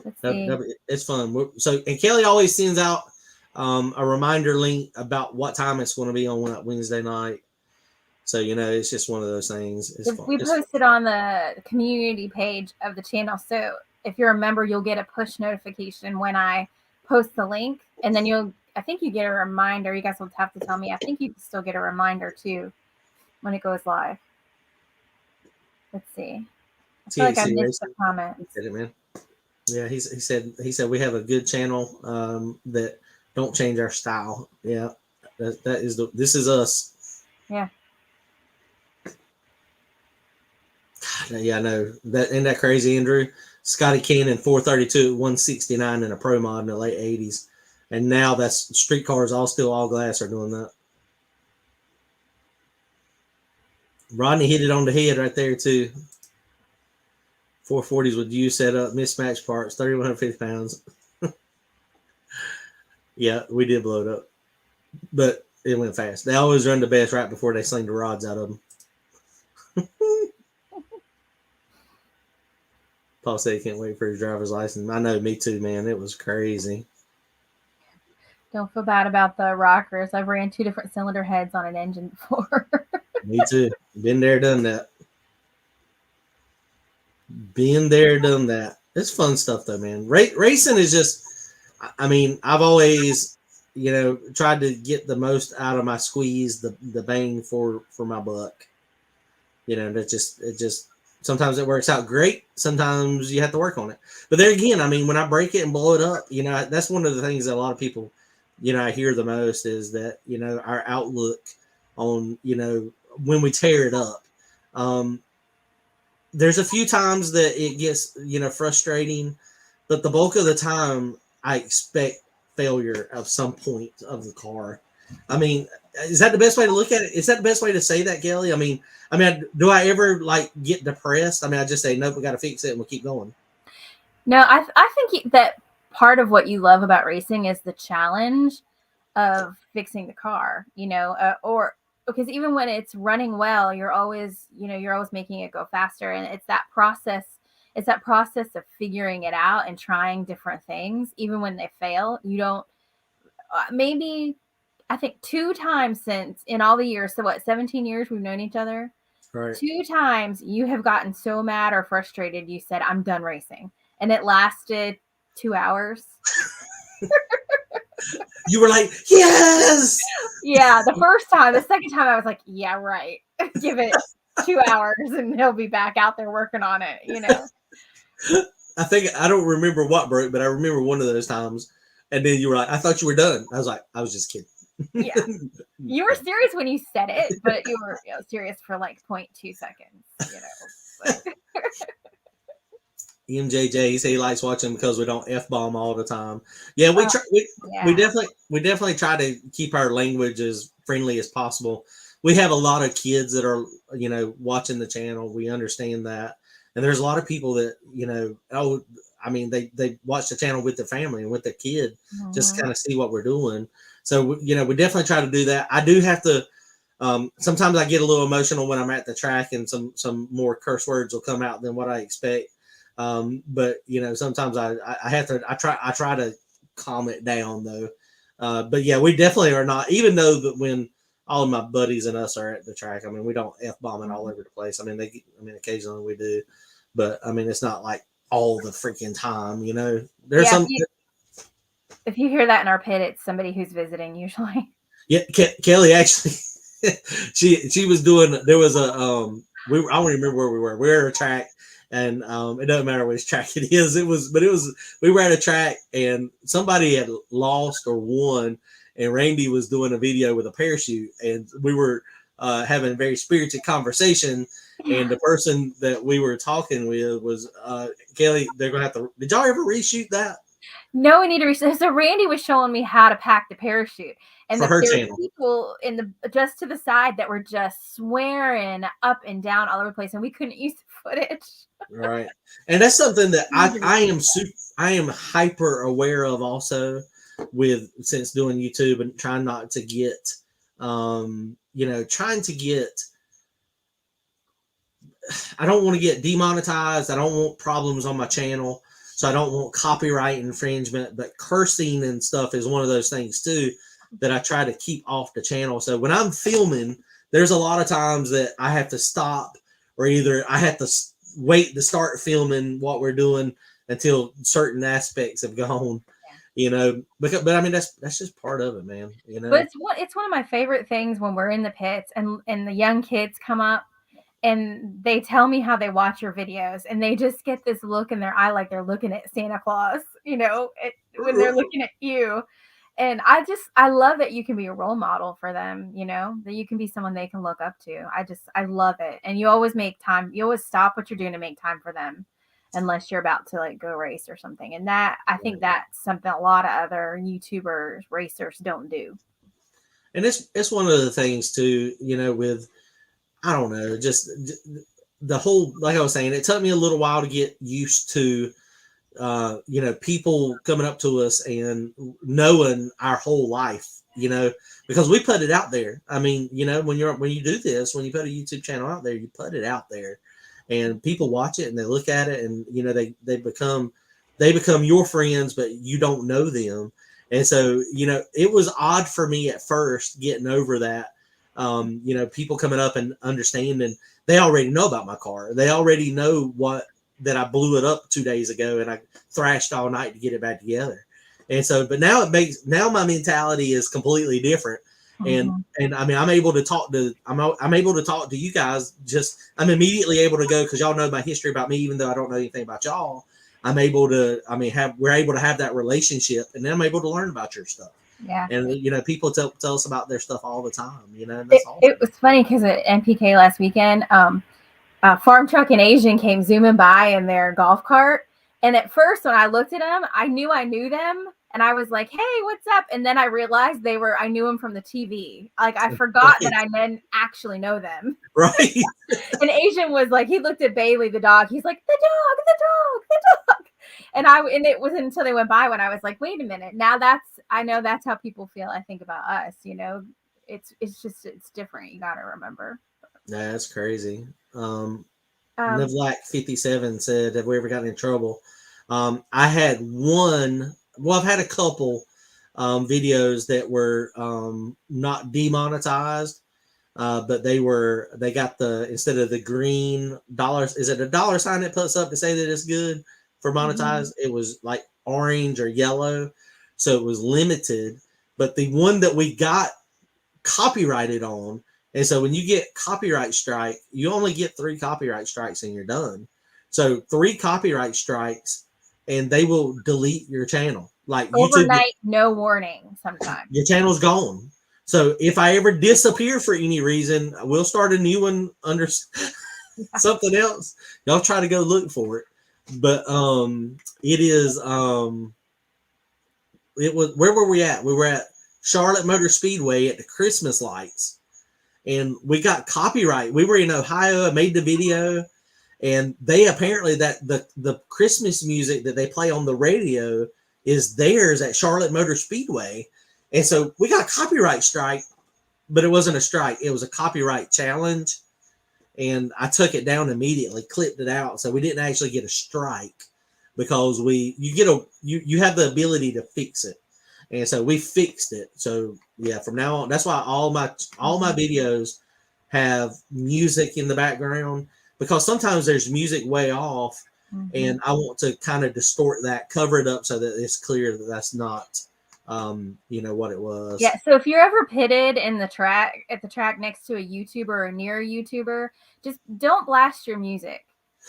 Let's see. It's fun. So, and Kelly always sends out a reminder link about what time it's going to be on Wednesday night. So, you know, it's just one of those things. It's fun. We posted on the community page of the channel. So if you're a member, you'll get a push notification when I post the link. And then I think you get a reminder. You guys will have to tell me. I think you still get a reminder too when it goes live. Let's see. I feel like I missed the comments. Man. Yeah, he said we have a good channel that don't change our style. Yeah, this is us. Yeah. Yeah, I know that. Isn't that crazy, Andrew? Scotty Cannon 432 at 169 in a pro mod in the late 80s, and now that's street cars all glass are doing that. Rodney hit it on the head right there too. 440s with you set up mismatched parts, 3,150 pounds. Yeah, we did blow it up, but it went fast. They always run the best right before they sling the rods out of them. Paul said he can't wait for his driver's license. I know, me too, man. It was crazy. Don't feel bad about the rockers. I've ran 2 different cylinder heads on an engine before. Me too. Been there, done that. Been there, done that. It's fun stuff though, man. Racing is just, I mean, I've always, you know, tried to get the most out of my squeeze, the bang for my buck. You know, it just sometimes it works out great. Sometimes you have to work on it. But there again, I mean, when I break it and blow it up, you know, that's one of the things that a lot of people, you know, I hear the most is that, you know, our outlook on, you know, when we tear it up. There's a few times that it gets, you know, frustrating, but the bulk of the time I expect failure of some point of the car. I mean, is that the best way to look at it? Is that the best way to say that, Kelly? I mean, do I ever like get depressed? I mean, I just say, nope, we got to fix it and we'll keep going. No, I think that part of what you love about racing is the challenge of fixing the car, you know, or because even when it's running well, you're always making it go faster. And it's that process of figuring it out and trying different things. Even when they fail, you don't, maybe I think 2 times since in all the years. So what, 17 years we've known each other. Right. 2 times you have gotten so mad or frustrated. You said, I'm done racing. And it lasted 2 hours. You were like, yes. Yeah, the first time. The second time I was like, yeah, right. Give it 2 hours and he'll be back out there working on it, you know. I don't remember what broke, but I remember one of those times. And then you were like, I thought you were done. I was like, I was just kidding. Yeah. You were serious when you said it, but you were serious for like 0.2 seconds, you know. MJJ, he said he likes watching because we don't F-bomb all the time. Yeah, we definitely try to keep our language as friendly as possible. We have a lot of kids that are, you know, watching the channel. We understand that. And there's a lot of people that, you know, they watch the channel with their family and with their kid, just to kind of see what we're doing. So, you know, we definitely try to do that. I do have to, sometimes I get a little emotional when I'm at the track and some more curse words will come out than what I expect. But you know, sometimes I try to calm it down though. But yeah, we definitely are not, even though that when all of my buddies and us are at the track, I mean, we don't F-bombing all over the place. I mean, occasionally we do, but I mean, it's not like all the freaking time, you know. There's if you hear that in our pit, it's somebody who's visiting usually. Yeah, Kelly actually, she was doing, there was a, I don't remember where we were. We were at a track and it doesn't matter which track it is. We were at a track and somebody had lost or won, and Randy was doing a video with a parachute, and we were having a very spirited conversation. And the person that we were talking with was Kelly. They're gonna have to. Did y'all ever reshoot that No, we need to research. So Randy was showing me how to pack the parachute, and for her there were channel? people in the just to the side that were just swearing up and down all over the place, and we couldn't use the footage. Right, and that's something that We need to I am hyper aware of also with since doing YouTube and trying not to get trying to get I don't want to get demonetized. I don't want problems on my channel. So I don't want copyright infringement, but cursing and stuff is one of those things too that I try to keep off the channel. So when I'm filming, there's a lot of times that I have to stop, or either I have to wait to start filming what we're doing until certain aspects have gone, but I mean, that's just part of it, man. But it's one of my favorite things when we're in the pits and the young kids come up and they tell me how they watch your videos, and they just get this look in their eye like they're looking at Santa Claus, when they're looking at you. And I love that you can be a role model for them, that you can be someone they can look up to. I love it. And you always make time. You always stop what you're doing to make time for them, unless you're about to like go race or something. And that, I think that's something a lot of other YouTubers, racers don't do. And it's one of the things too, with I don't know, just the whole, like I was saying, it took me a little while to get used to, people coming up to us and knowing our whole life, because we put it out there. I mean, when you do this, when you put a YouTube channel out there, you put it out there, and people watch it and they look at it, and they become your friends, but you don't know them. And so, it was odd for me at first getting over that. People coming up and understanding, they already know about my car. They already know that I blew it up 2 days ago and I thrashed all night to get it back together. And so, but now my mentality is completely different. And, Mm-hmm. and I mean, I'm able to talk to you guys. I'm immediately able to go, cause y'all know my history about me, even though I don't know anything about y'all. We're able to have that relationship, and then I'm able to learn about your stuff. Yeah. And people tell us about their stuff all the time. And It, that's awesome. it was funny because at NPK last weekend, Farm Truck and Asian came zooming by in their golf cart. And at first, when I looked at them, I knew them. And I was like, hey, what's up? And then I realized I knew them from the TV. Like, I forgot that I didn't actually know them. Right. And Asian was like, he looked at Bailey, the dog. He's like, the dog. And it wasn't until they went by when I was like, wait a minute. Now I know that's how people feel, I think, about us. It's different. You got to remember. Nah, that's crazy. Um, Nivlac 57 said, have we ever gotten in trouble? I had one. Well, I've had a couple videos that were not demonetized, but they got instead of the green dollars, is it a dollar sign that puts up to say that it's good for monetized? It was like orange or yellow, so it was limited. But the one that we got copyrighted on, and so when you get copyright strike, you only get 3 copyright strikes and you're done. So 3 copyright strikes and they will delete your channel. Like YouTube, overnight, no warning sometimes. your channel's gone. So if I ever disappear for any reason, we'll start a new one under something else. Y'all try to go look for it. But it is it was, where were we at? We were at Charlotte Motor Speedway at the Christmas lights, and we got copyright. We were in Ohio. I made the video, and they apparently that the Christmas music that they play on the radio is theirs at Charlotte Motor Speedway. And so we got a copyright strike, but it wasn't a strike. It was a copyright challenge. And I took it down immediately, clipped it out. So we didn't actually get a strike because you have the ability to fix it. And so we fixed it. So yeah, from now on, that's why all my videos have music in the background, because sometimes there's music way off, and I want to kind of distort that, cover it up so that it's clear that that's not what it was. Yeah. So if you're ever pitted at the track next to a YouTuber or near a YouTuber, just don't blast your music.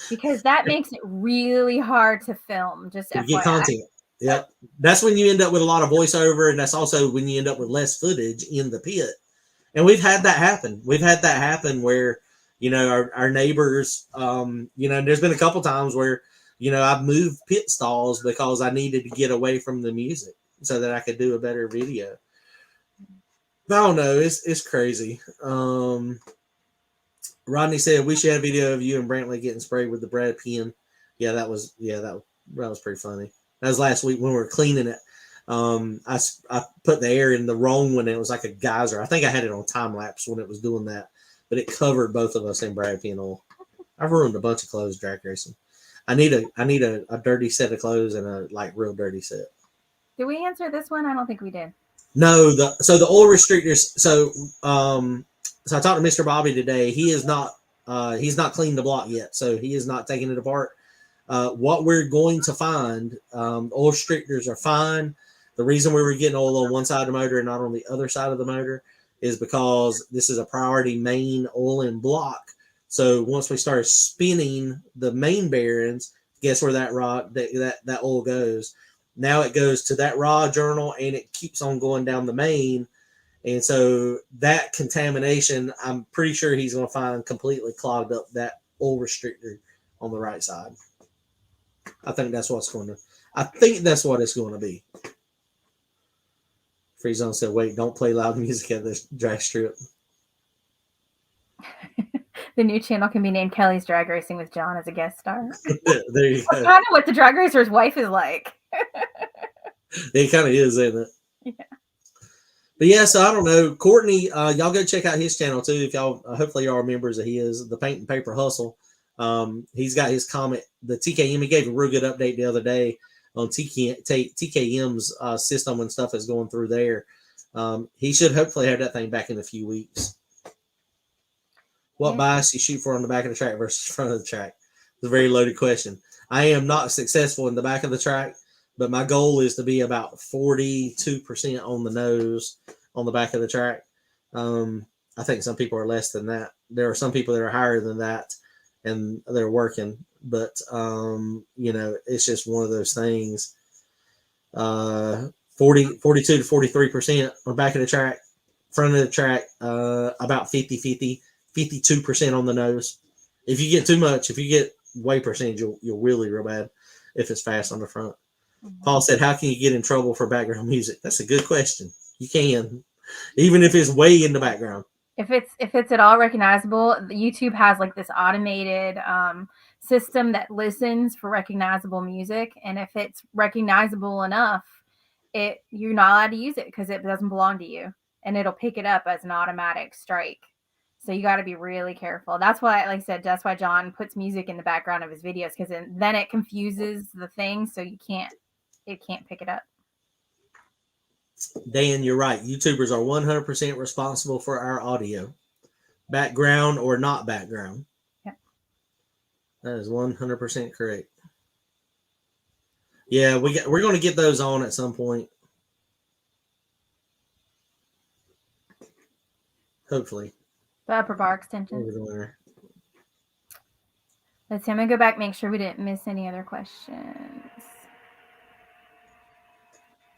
because that makes it really hard to film. Just To get FYI. content. Yep. That's when you end up with a lot of voiceover, and that's also when you end up with less footage in the pit. And we've had that happen. We've had that happen where, our neighbors, there's been a couple times where, I've moved pit stalls because I needed to get away from the music so that I could do a better video. I don't know. It's crazy. Rodney said we should have a video of you and Brantley getting sprayed with the Brad pen. Yeah, that was pretty funny. That was last week when we were cleaning it. I put the air in the wrong one. And it was like a geyser. I think I had it on time lapse when it was doing that, but it covered both of us in Brad pen oil. I've ruined a bunch of clothes drag racing. I need a dirty set of clothes and a real dirty set. Did we answer this one? I don't think we did. No, the oil restrictors. So I talked to Mr. Bobby today. He is not he's not cleaned the block yet, so he is not taking it apart. What we're going to find, oil restrictors are fine. The reason we were getting oil on one side of the motor and not on the other side of the motor is because this is a priority main oil in block. So once we started spinning the main bearings, guess where that oil goes? Now it goes to that raw journal and it keeps on going down the main. And so that contamination, I'm pretty sure he's going to find completely clogged up that oil restrictor on the right side. I think that's what it's going to be. Freezone said, wait, don't play loud music at this drag strip. The new channel can be named Kelly's Drag Racing with John as a guest star. There you go. That's kind of what the drag racer's wife is like. It kind of is, isn't it? Yeah. But yeah, so I don't know. Courtney, y'all go check out his channel too. If y'all, hopefully y'all are members of his, the Paint and Paper Hustle. He's got his comment, the TKM. He gave a real good update the other day on TKM's system and stuff is going through there. He should hopefully have that thing back in a few weeks. What bias you shoot for on the back of the track versus front of the track? It's a very loaded question. I am not successful in the back of the track, but my goal is to be about 42% on the nose on the back of the track. I think some people are less than that. There are some people that are higher than that, and they're working. But, it's just one of those things. 42 to 43% on the back of the track, front of the track, about 50-50. 52% on the nose. If you get too much, if you get way percentage, you'll really real bad if it's fast on the front. Mm-hmm. Paul said, how can you get in trouble for background music? That's a good question. You can, even if it's way in the background. If it's at all recognizable, YouTube has like this automated system that listens for recognizable music, and if it's recognizable enough, you're not allowed to use it because it doesn't belong to you, and it'll pick it up as an automatic strike. So you got to be really careful. That's why, like I said, that's why John puts music in the background of his videos, because then it confuses the thing, so it can't pick it up. Dan, you're right. YouTubers are 100% responsible for our audio, background or not background. Yep. That is 100% correct. Yeah, we're going to get those on at some point. Hopefully. The upper bar extension. Let's see. I'm going to go back, make sure we didn't miss any other questions.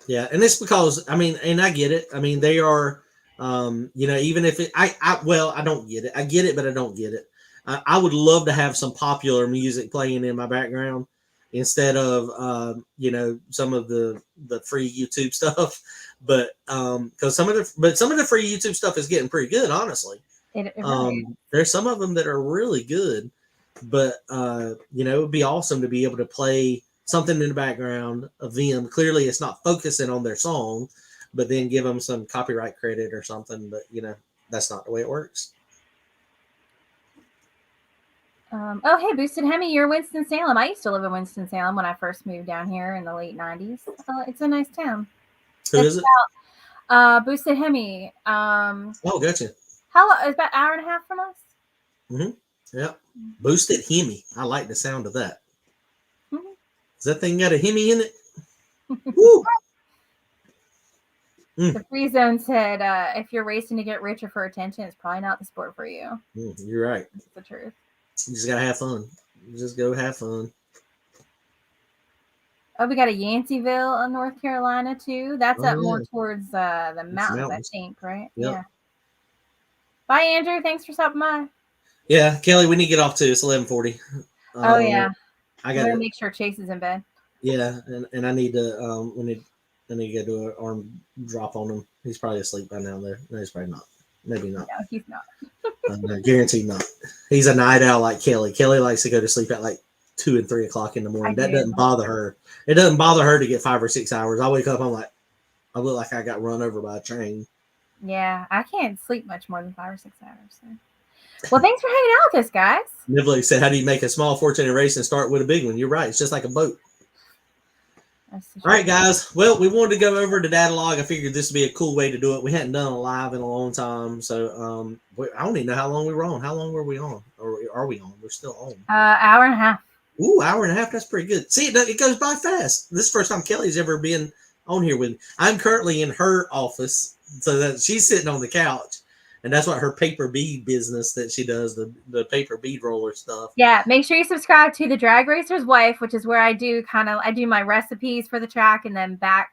Yeah, and it's because, and I get it. They are, even if I don't get it. I get it, but I don't get it. I would love to have some popular music playing in my background instead of, some of the free YouTube stuff. But because some of the free YouTube stuff is getting pretty good, honestly. It really there's some of them that are really good, but it would be awesome to be able to play something in the background of them. Clearly it's not focusing on their song, but then give them some copyright credit or something. But that's not the way it works. Oh, hey, Boosted Hemi, you're Winston-Salem. I used to live in Winston-Salem when I first moved down here in the late 90s. It's a nice town. Who is it? Boosted Hemi. Oh, gotcha. How long? It's about an hour and a half from us. Mm-hmm. Yep. Boosted Hemi. I like the sound of that. Mm-hmm. Does that thing got a Hemi in it? Woo! The Free Zone said, if you're racing to get rich or for attention, it's probably not the sport for you. You're right. That's the truth. You just got to have fun. just go have fun. Oh, we got a Yanceyville in North Carolina too. That's Oh up yeah, more towards the it's mountains, I mountains. think, right? Yep. Yeah. Bye, Andrew. Thanks for stopping by. Yeah, Kelly, we need to get off too. It's 11:40. Oh yeah. I We're got gonna it. make sure Chase is in bed. Yeah, and I need to I need to go do an arm drop on him. He's probably asleep by now. There, no, he's probably not. Maybe not. No, he's not. No, guaranteed not. He's a night owl like Kelly. Kelly likes to go to sleep at like 2 and 3 o'clock in the I morning. That do. doesn't bother her. It doesn't bother her to get 5 or 6 hours. I wake up, I'm like, I look like I got run over by a train. Yeah, I can't sleep much more than 5 or 6 hours. So. Well, thanks for hanging out with us, guys. Nibley said, "How do you make a small fortune in a race and start with a big one?" You're right. It's just like a boat. All right, guys. Well, we wanted to go over to data log. I figured this would be a cool way to do it. We hadn't done a live in a long time, so I don't even know how long we were on. How long were we on? Or are we on? We're still on. Hour and a half. Ooh, hour and a half. That's pretty good. See, it goes by fast. This is the first time Kelly's ever been on here with me. I'm currently in her office, so that she's sitting on the couch, and that's what her paper bead business that she does, the paper bead roller stuff. Yeah, make sure you subscribe to the Drag Racer's Wife, which is where I do my recipes for the track, and then back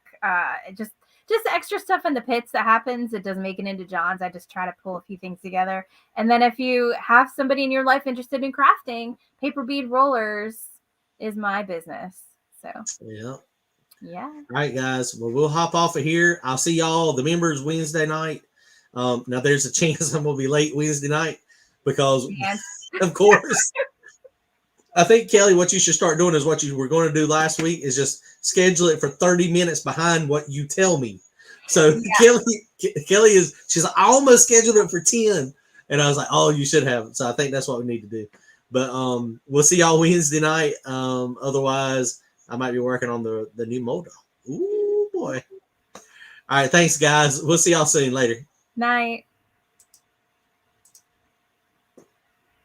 just extra stuff in the pits that happens. It doesn't make it into John's. I just try to pull a few things together. And then if you have somebody in your life interested in crafting, paper bead rollers is my business. So Yeah. yeah. All right, guys. Well, we'll hop off of here. I'll see y'all, the members, Wednesday night. Now, there's a chance I'm going to be late Wednesday night because, of course, I think, Kelly, what you should start doing is what you were going to do last week is just schedule it for 30 minutes behind what you tell me. So yeah. Kelly she's like, I almost scheduled it for 10. And I was like, oh, you should have. So I think that's what we need to do. But we'll see y'all Wednesday night. Otherwise, I might be working on the new modal. Ooh, boy. All right. Thanks, guys. We'll see y'all soon. Later. Night.